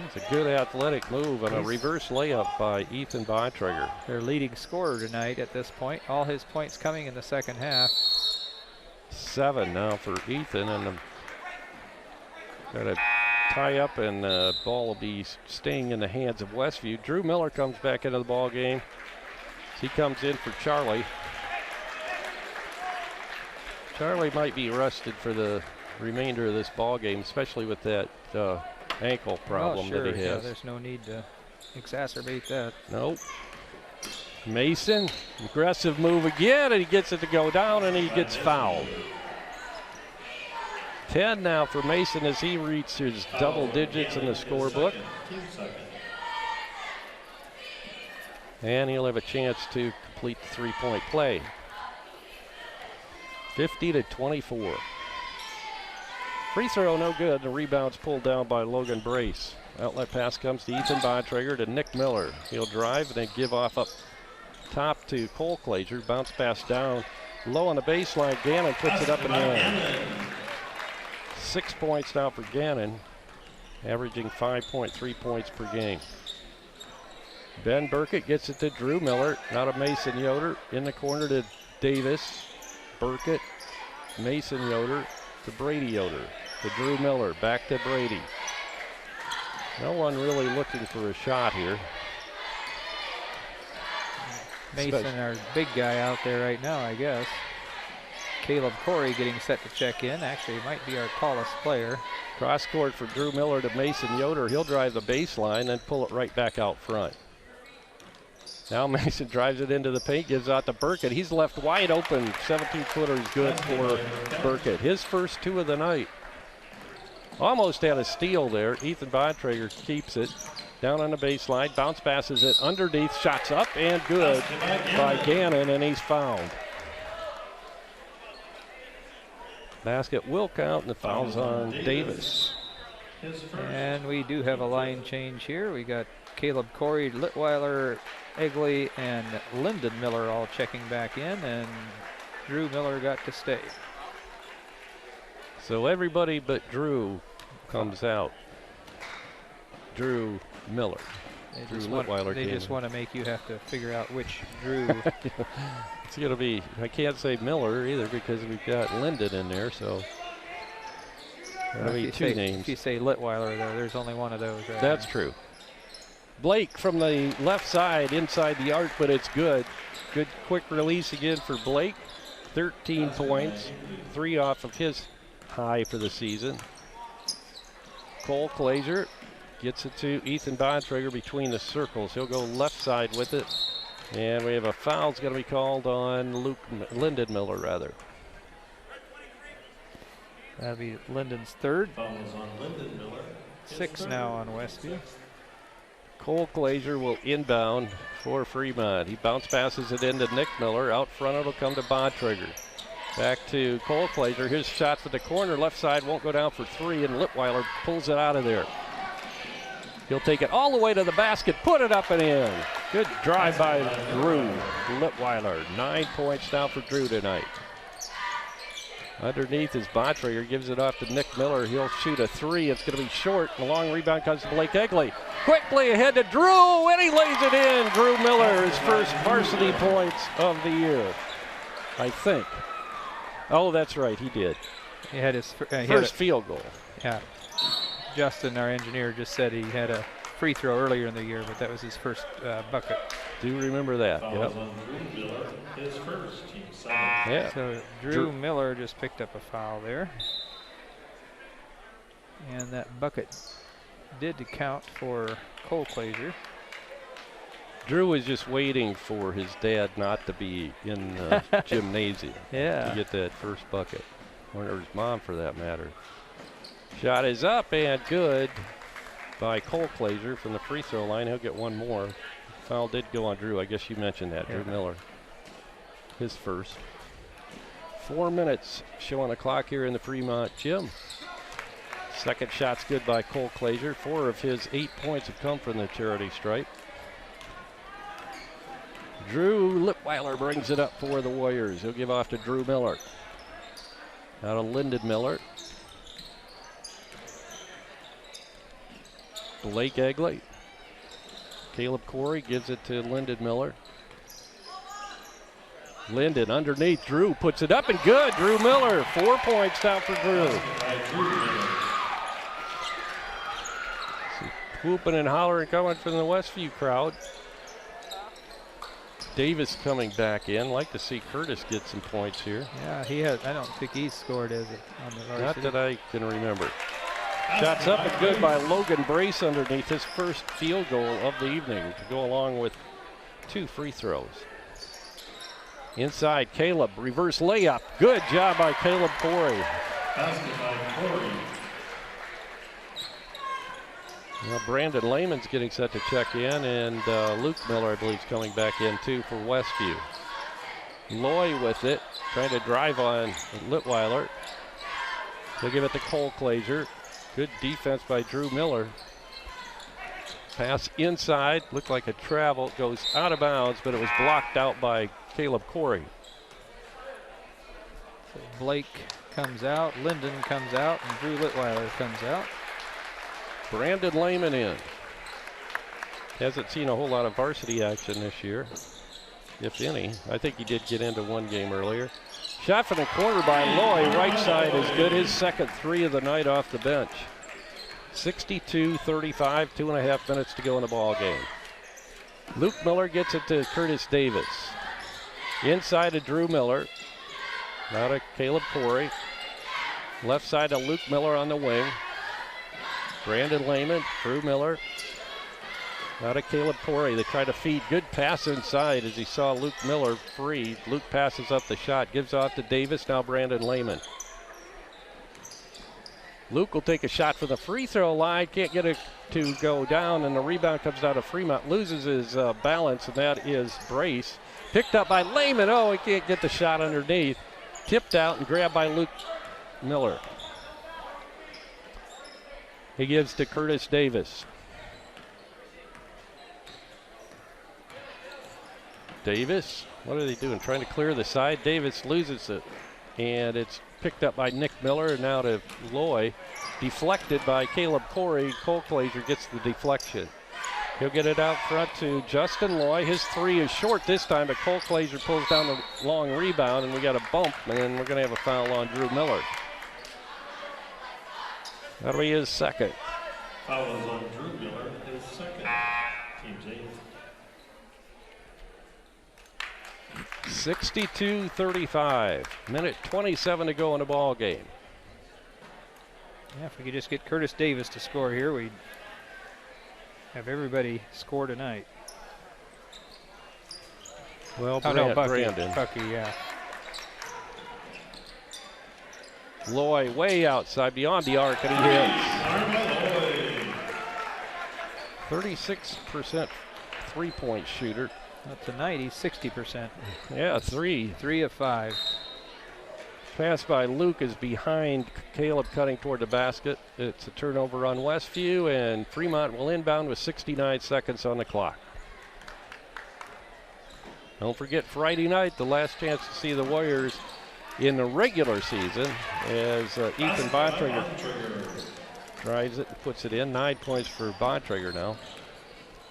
It's a good athletic move and a reverse layup by Ethan Bytrager. Their leading scorer tonight at this point. All his points coming in the second half. 7 now for Ethan, and got to tie up, and the ball will be staying in the hands of Westview. Drew Miller comes back into the ball game. He comes in for Charlie. Charlie might be rested for the remainder of this ball game, especially with that ankle problem that he has. Yeah, there's no need to exacerbate that. Nope. Mason, aggressive move again, and he gets it to go down, and he gets fouled. 10 now for Mason as he reaches double digits in the scorebook. And he'll have a chance to complete the three-point play. 50-24. Free throw no good. The rebound's pulled down by Logan Brace. Outlet pass comes to Ethan Bytrager to Nick Miller. He'll drive and then give off up top to Cole Glazer. Bounce pass down low on the baseline. Gannon puts it up and in. 6 points now for Gannon, averaging 5.3 points per game. Ben Burkett gets it to Drew Miller, now to Mason Yoder. In the corner to Davis. Burkett, Mason Yoder to Brady Yoder. To Drew Miller, back to Brady. No one really looking for a shot here. Mason, our big guy out there right now, I guess. Caleb Corey getting set to check in. Actually, he might be our tallest player. Cross court for Drew Miller to Mason Yoder. He'll drive the baseline and pull it right back out front. Now Mason drives it into the paint, gives out to Burkett. He's left wide open. 17-footer is good for Burkett. His first 2 of the night. Almost had a steal there. Ethan Bytrager keeps it. Down on the baseline, bounce passes it underneath, shots up and good by Gannon, and he's fouled. Basket will count, and the foul's on Davis. And we do have a line change here. We got Caleb Corey, Litweiler, Egley, and Lyndon Miller all checking back in, and Drew Miller got to stay. So everybody but Drew comes out. Drew Miller. They just want to make you have to figure out which Drew. It's going to be, I can't say Miller either because we've got Lyndon in there, so that'll be 2 names. If you say Litweiler, though, there's only one of those. Right That's now. True. Blake from the left side inside the arc, but it's good. Good quick release again for Blake. 13 points, 3 off of his high for the season. Cole Glazer gets it to Ethan Bontrager between the circles. He'll go left side with it. And we have a foul's going to be called on Lyndon Miller, rather. That'll be Lyndon's third. Foul is on Lyndon Miller. 6 now on Westview. Cole Glazer will inbound for Fremont. He bounce passes it into Nick Miller. Out front it'll come to Bontrager. Back to Cole Glazer. His shot for the corner. Left side won't go down for 3, and Litweiler pulls it out of there. He'll take it all the way to the basket, put it up and in. Good drive by Drew Litweiler. 9 points now for Drew tonight. Underneath is Bontrager, gives it off to Nick Miller. He'll shoot a 3. It's going to be short. The long rebound comes to Blake Egley. Quickly ahead to Drew, and he lays it in. Drew Miller, his first varsity points of the year, I think. Oh, that's right, he did. He had his first field goal. Yeah. Justin, our engineer, just said he had a free throw earlier in the year, but that was his first bucket. Do remember that. Yep. Drew Miller, his first team foul. Yeah. So Drew Miller just picked up a foul there. And that bucket did count for Cole Glazer. Drew was just waiting for his dad not to be in the gymnasium to get that first bucket, or his mom for that matter. Shot is up and good by Cole Glazer from the free throw line. He'll get one more. Foul did go on Drew. I guess you mentioned that. Drew Miller, his first. 4 minutes showing the clock here in the Fremont gym. Second shot's good by Cole Glazer. 4 of his 8 points have come from the charity stripe. Drew Litweiler brings it up for the Warriors. He'll give off to Drew Miller. Now to Lyndon Miller. Blake Egley. Caleb Corey gives it to Lyndon Miller. Lyndon underneath. Drew puts it up and good. Drew Miller, 4 points down for Drew. Whooping and hollering coming from the Westview crowd. Davis coming back in. Like to see Curtis get some points here. Yeah, he has. I don't think he's scored as on the varsity. Not that I can remember. Shots up and good by Logan Brace underneath, his first field goal of the evening to go along with 2 free throws. Inside, Caleb, reverse layup. Good job by Caleb Corey. Basket by Corey. Now Brandon Lehman's getting set to check in, and Luke Miller, I believe, is coming back in too for Westview. Loy with it, trying to drive on Litweiler. He'll give it to Cole Glazer. Good defense by Drew Miller. Pass inside, looked like a travel, goes out of bounds, but it was blocked out by Caleb Corey. So Blake comes out, Lyndon comes out, and Drew Litweiler comes out. Brandon Lehman in. Hasn't seen a whole lot of varsity action this year, if any. I think he did get into one game earlier. Shot from the corner by Loy, right side is good. His second 3 of the night off the bench. 62-35, 2.5 minutes to go in the ball game. Luke Miller gets it to Curtis Davis. Inside to Drew Miller. Now to Caleb Corey. Left side to Luke Miller on the wing. Brandon Lehman, Drew Miller. Now to Caleb Corey. They try to feed. Good pass inside as he saw Luke Miller free. Luke passes up the shot, gives off to Davis. Now Brandon Lehman. Luke will take a shot for the free throw line. Can't get it to go down, and the rebound comes out of Fremont. Loses his balance, and that is Brace. Picked up by Lehman. Oh, he can't get the shot underneath. Tipped out and grabbed by Luke Miller. He gives to Curtis Davis. Davis, what are they doing? Trying to clear the side. Davis loses it, and it's picked up by Nick Miller, and now to Loy. Deflected by Caleb Corey. Cole Glazer gets the deflection. He'll get it out front to Justin Loy. His 3 is short this time, but Cole Glazer pulls down the long rebound, and we got a bump, and then we're going to have a foul on Drew Miller. That'll be his second. Foul is on Drew Miller, his second. Team's 8th. 62-35. Minute 27 to go in the ball game. Yeah, if we could just get Curtis Davis to score here, we'd have everybody score tonight. Well, Brandon. Bucky, yeah. Loy way outside beyond the arc, and he hits. 36% three-point shooter. Well, tonight he's 60%. Yeah, 3 of 5. Pass by Luke is behind Caleb, cutting toward the basket. It's a turnover on Westview, and Fremont will inbound with 69 seconds on the clock. Don't forget Friday night, the last chance to see the Warriors in the regular season, as Ethan Bontrager tries it and puts it in. 9 points for Bontrager now,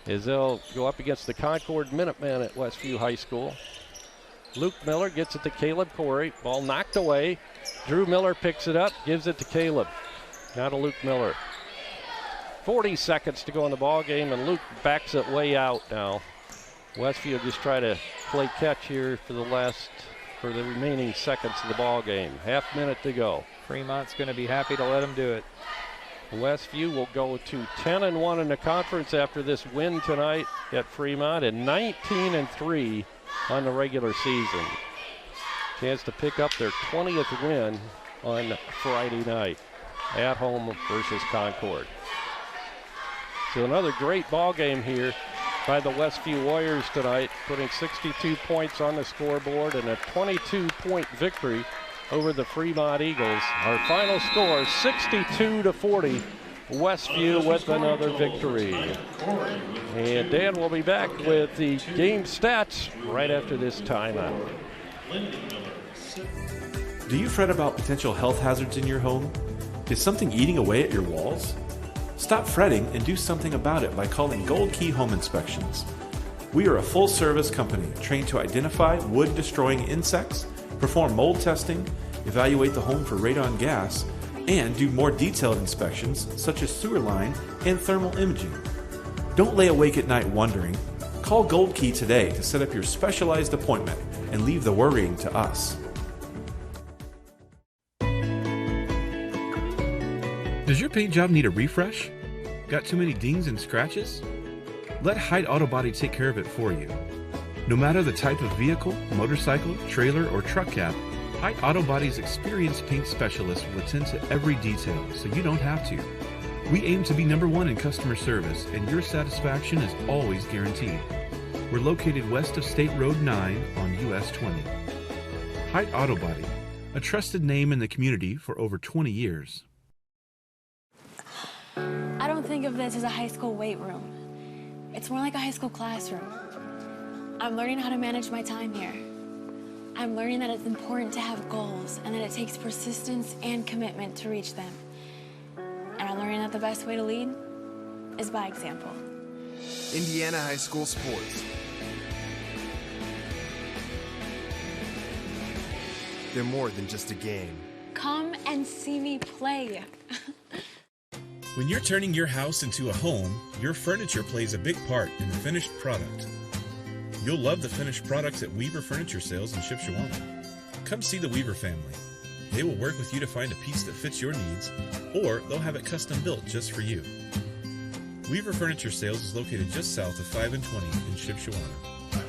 as they'll go up against the Concord Minutemen at Westview High School. Luke Miller gets it to Caleb Corey. Ball knocked away. Drew Miller picks it up, gives it to Caleb. Now to Luke Miller. 40 seconds to go in the ball game, and Luke backs it way out now. Westview just try to play catch here for the remaining seconds of the ball game. Half minute to go. Fremont's going to be happy to let him do it. Westview will go to 10-1 in the conference after this win tonight at Fremont, and 19-3 on the regular season. Chance to pick up their 20th win on Friday night at home versus Concord. So another great ball game here by the Westview Warriors tonight, putting 62 points on the scoreboard and a 22-point victory over the Fremont Eagles. Our final score, 62-40. Westview with another victory. And Dan will be back with the game stats right after this timeout. Do you fret about potential health hazards in your home? Is something eating away at your walls? Stop fretting and do something about it by calling Gold Key Home Inspections. We are a full-service company trained to identify wood-destroying insects, perform mold testing, evaluate the home for radon gas, and do more detailed inspections such as sewer line and thermal imaging. Don't lay awake at night wondering. Call Gold Key today to set up your specialized appointment and leave the worrying to us. Does your paint job need a refresh? Got too many dings and scratches? Let Hyde Auto Body take care of it for you. No matter the type of vehicle, motorcycle, trailer, or truck cap, Hyde Auto Body's experienced paint specialists will attend to every detail so you don't have to. We aim to be #1 in customer service, and your satisfaction is always guaranteed. We're located west of State Road 9 on US 20. Hyde Auto Body, a trusted name in the community for over 20 years. I don't think of this as a high school weight room. It's more like a high school classroom. I'm learning how to manage my time here. I'm learning that it's important to have goals and that it takes persistence and commitment to reach them. And I'm learning that the best way to lead is by example. Indiana High School Sports. They're more than just a game. Come and see me play. When you're turning your house into a home, your furniture plays a big part in the finished product. You'll love the finished products at Weaver Furniture Sales in Shipshewana. Come see the Weaver family. They will work with you to find a piece that fits your needs, or they'll have it custom built just for you. Weaver Furniture Sales is located just south of 5 and 20 in Shipshewana.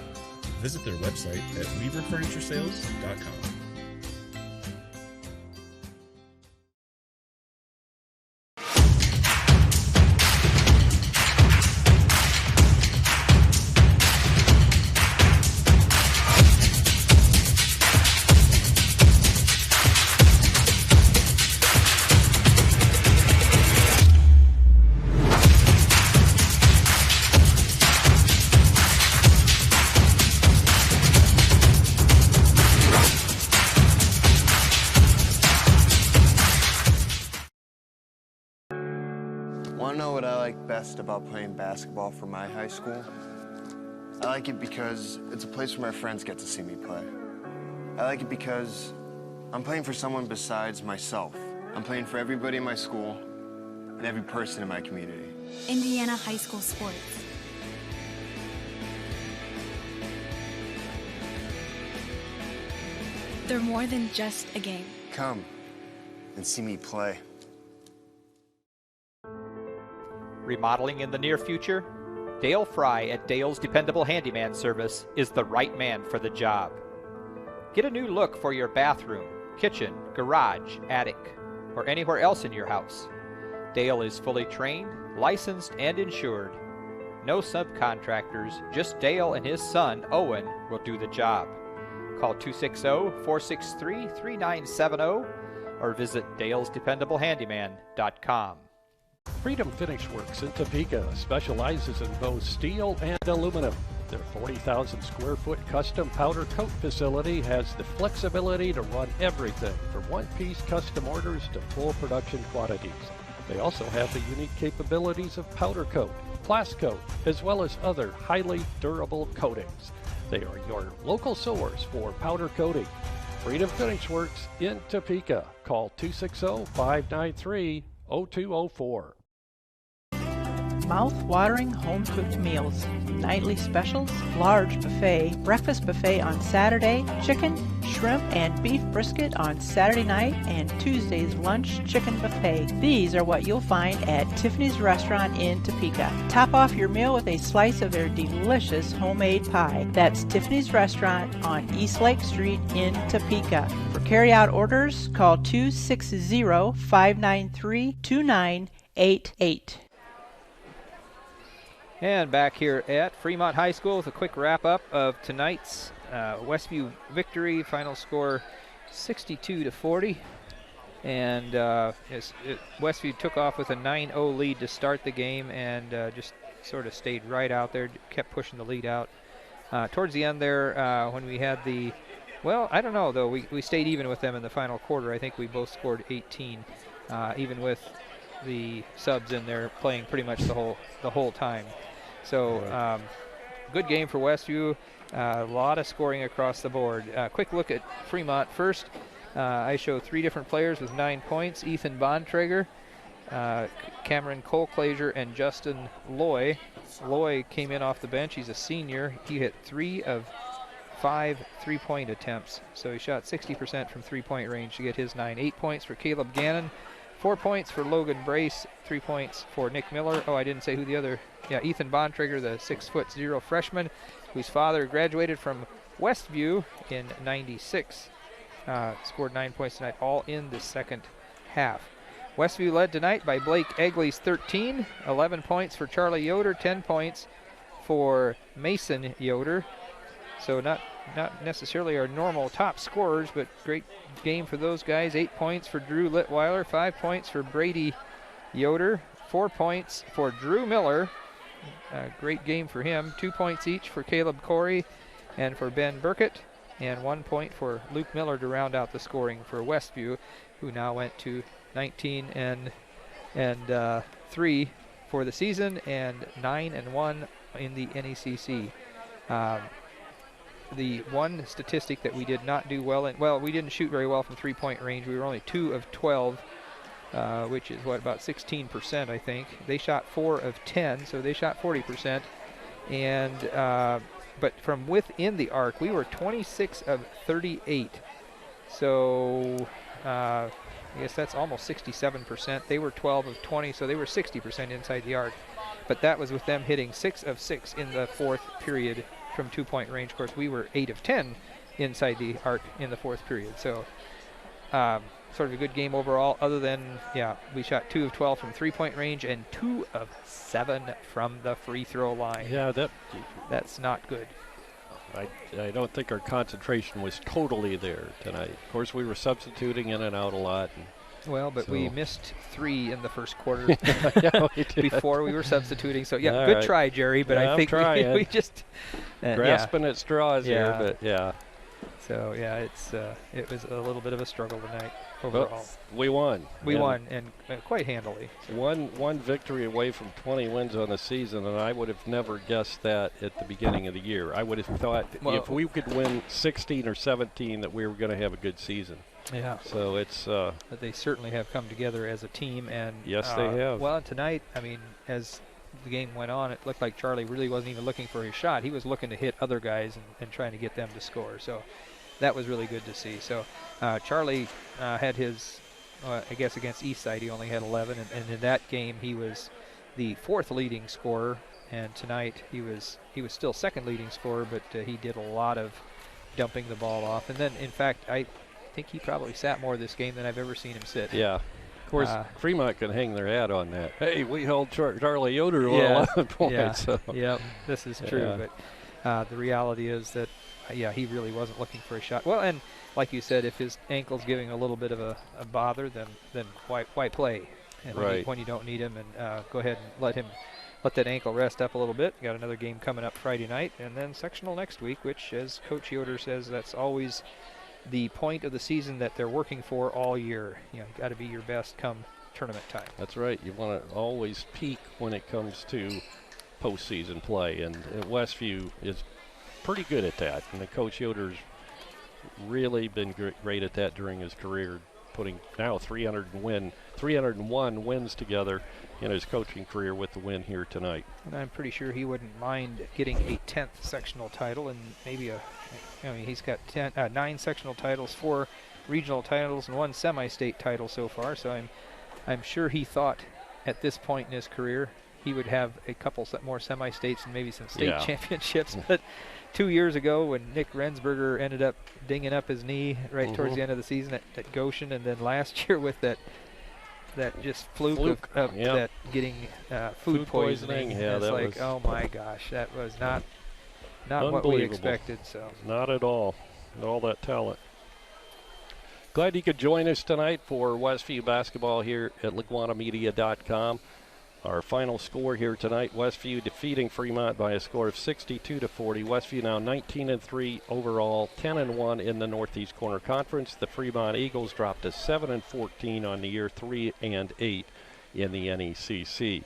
Visit their website at weaverfurnituresales.com. Want to know what I like best about playing basketball for my high school? I like it because it's a place where my friends get to see me play. I like it because I'm playing for someone besides myself. I'm playing for everybody in my school and every person in my community. Indiana High School Sports. they're more than just a game. Come and see me play. Remodeling in the near future? Dale Fry at Dale's Dependable Handyman Service is the right man for the job. Get a new look for your bathroom, kitchen, garage, attic, or anywhere else in your house. Dale is fully trained, licensed, and insured. No subcontractors, just Dale and his son, Owen, will do the job. Call 260-463-3970 or visit dalesdependablehandyman.com. Freedom Finish Works in Topeka specializes in both steel and aluminum. Their 40,000 square foot custom powder coat facility has the flexibility to run everything from one-piece custom orders to full production quantities. They also have the unique capabilities of powder coat, blast coat, as well as other highly durable coatings. They are your local source for powder coating. Freedom Finish Works in Topeka. Call 260-593-0204. Mouth-watering home-cooked meals, nightly specials, large buffet, breakfast buffet on Saturday, chicken, shrimp, and beef brisket on Saturday night, and Tuesday's lunch chicken buffet. These are what you'll find at Tiffany's Restaurant in Topeka. Top off your meal with a slice of their delicious homemade pie. That's Tiffany's Restaurant on East Lake Street in Topeka. For carry-out orders, call 260-593-2988. And back here at Fremont High School with a quick wrap-up of tonight's Westview victory. Final score 62-40. And Westview took off with a 9-0 lead to start the game and just sort of stayed right out there, kept pushing the lead out. Towards the end there, when we had the, well, I don't know, though. We stayed even with them in the final quarter. I think we both scored 18, even with the subs in there playing pretty much the whole time. So good game for Westview. A lot of scoring across the board. Quick look at Fremont first. I show 3 different players with 9 points. Ethan Bontrager, Cameron Colclaser, and Justin Loy. Loy came in off the bench. He's a senior. He hit 3 of 5 3-point attempts. So he shot 60% from 3-point range to get his 9. 8 points for Caleb Gannon. 4 points for Logan Brace, 3 points for Nick Miller. Oh, I didn't say who the other, Ethan Bontrager, the 6'0" freshman, whose father graduated from Westview in '96. Scored 9 points tonight, all in the second half. Westview led tonight by Blake Egley's 13, 11 points for Charlie Yoder, 10 points for Mason Yoder. So not necessarily our normal top scorers, but great game for those guys. 8 points for Drew Litweiler, 5 points for Brady Yoder, 4 points for Drew Miller. Great game for him. 2 points each for Caleb Corey and for Ben Burkett, and 1 point for Luke Miller to round out the scoring for Westview, who now went to 19 and 3 for the season and 9-1 in the NECC. The one statistic that we did not do well in, we didn't shoot very well from 3-point range. We were only 2 of 12, which is about 16%, I think. They shot 4 of 10, so they shot 40%. And but from within the arc, we were 26 of 38. So I guess that's almost 67%. They were 12 of 20, so they were 60% inside the arc. But that was with them hitting 6 of 6 in the fourth period from 2-point range. Of course, we were 8 of 10 inside the arc in the fourth period. So sort of a good game overall, other than, we shot 2 of 12 from 3-point range and 2 of 7 from the free throw line. Yeah, that's not good. I don't think our concentration was totally there tonight. Of course, we were substituting in and out a lot. But we missed 3 in the first quarter before we were substituting. So, good right. Try, Jerry, but I think we just... grasping at straws here, but So, it was a little bit of a struggle tonight overall. Well, we won. We won, and quite handily. So. One victory away from 20 wins on the season, and I would have never guessed that at the beginning of the year. I would have thought if we could win 16 or 17 that we were going to have a good season. Yeah. So it's... but they certainly have come together as a team. And yes, they have. Well, tonight, as the game went on, it looked like Charlie really wasn't even looking for his shot. He was looking to hit other guys and trying to get them to score. So that was really good to see. So Charlie had his, I guess against Eastside he only had 11, and in that game he was the 4th leading scorer, and tonight he was still 2nd leading scorer, but he did a lot of dumping the ball off. And then, in fact, I think he probably sat more this game than I've ever seen him sit. Yeah. Of course, Fremont can hang their hat on that. Hey, we held Charlie Yoder to 11 points. Yeah, so. Yep, this is true. But the reality is that, he really wasn't looking for a shot. Well, and like you said, if his ankle's giving a little bit of a bother, then why play? And when you don't need him, and go ahead and let that ankle rest up a little bit. Got another game coming up Friday night, and then sectional next week, which, as Coach Yoder says, that's always the point of the season that they're working for all year. You got to be your best come tournament time. That's right. You want to always peak when it comes to postseason play, and Westview is pretty good at that. And the Coach Yoder's really been great at that during his career, putting now 301 wins together in his coaching career with the win here tonight. And I'm pretty sure he wouldn't mind getting a 10th sectional title, and maybe he's got 9 sectional titles, 4 regional titles, and 1 semi-state title so far. So I'm sure he thought at this point in his career he would have a couple more semi-states and maybe some state championships. But 2 years ago, when Nick Rensberger ended up dinging up his knee right towards the end of the season at Goshen, and then last year with that just fluke of that getting food poisoning. Yeah, it's like, oh my gosh, that was not what we expected. So not at all. All that talent. Glad you could join us tonight for Westview basketball here at LaGwanamedia.com. Our final score here tonight: Westview defeating Fremont by a score of 62-40. Westview now 19-3 overall, 10-1 in the Northeast Corner Conference. The Fremont Eagles dropped to 7-14 on the year, 3-8 in the NECC.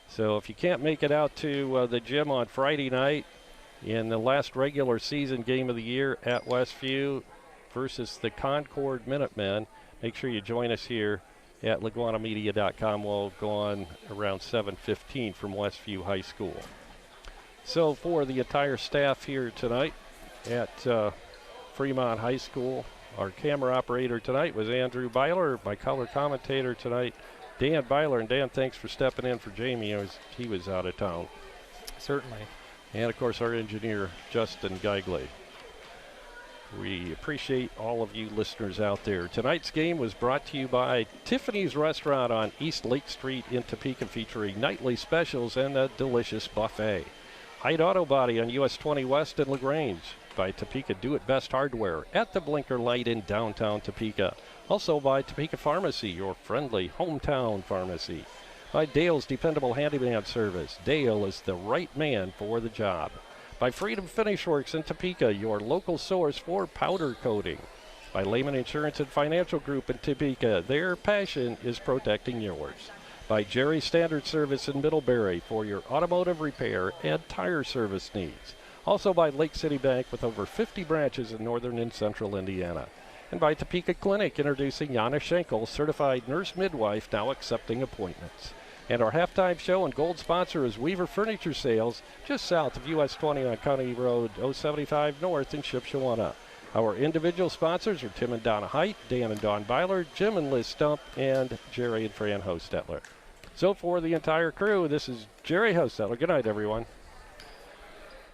So if you can't make it out to the gym on Friday night in the last regular season game of the year at Westview versus the Concord Minutemen, make sure you join us here at LaGwanamedia.com. We'll go on around 7:15 from Westview High School. So for the entire staff here tonight at Fremont High School, our camera operator tonight was Andrew Byler. My color commentator tonight, Dan Byler. And Dan, thanks for stepping in for Jamie. He was out of town. Certainly. And of course our engineer, Justin Geigley. We appreciate all of you listeners out there. Tonight's game was brought to you by Tiffany's Restaurant on East Lake Street in Topeka, featuring nightly specials and a delicious buffet. Hyde Auto Body on US 20 West and LaGrange. By Topeka Do It Best Hardware at the Blinker Light in downtown Topeka. Also by Topeka Pharmacy, your friendly hometown pharmacy. By Dale's Dependable Handyman Service. Dale is the right man for the job. By Freedom Finish Works in Topeka, your local source for powder coating. By Lehman Insurance and Financial Group in Topeka, their passion is protecting yours. By Jerry Standard Service in Middlebury for your automotive repair and tire service needs. Also by Lake City Bank with over 50 branches in northern and central Indiana. And by Topeka Clinic, introducing Yana Schenkel, certified nurse midwife, now accepting appointments. And our halftime show and gold sponsor is Weaver Furniture Sales, just south of US 20 on County Road 075 North in Shipshewana. Our individual sponsors are Tim and Donna Height, Dan and Don Byler, Jim and Liz Stump, and Jerry and Fran Hostetler. So for the entire crew, this is Jerry Hostetler. Good night, everyone.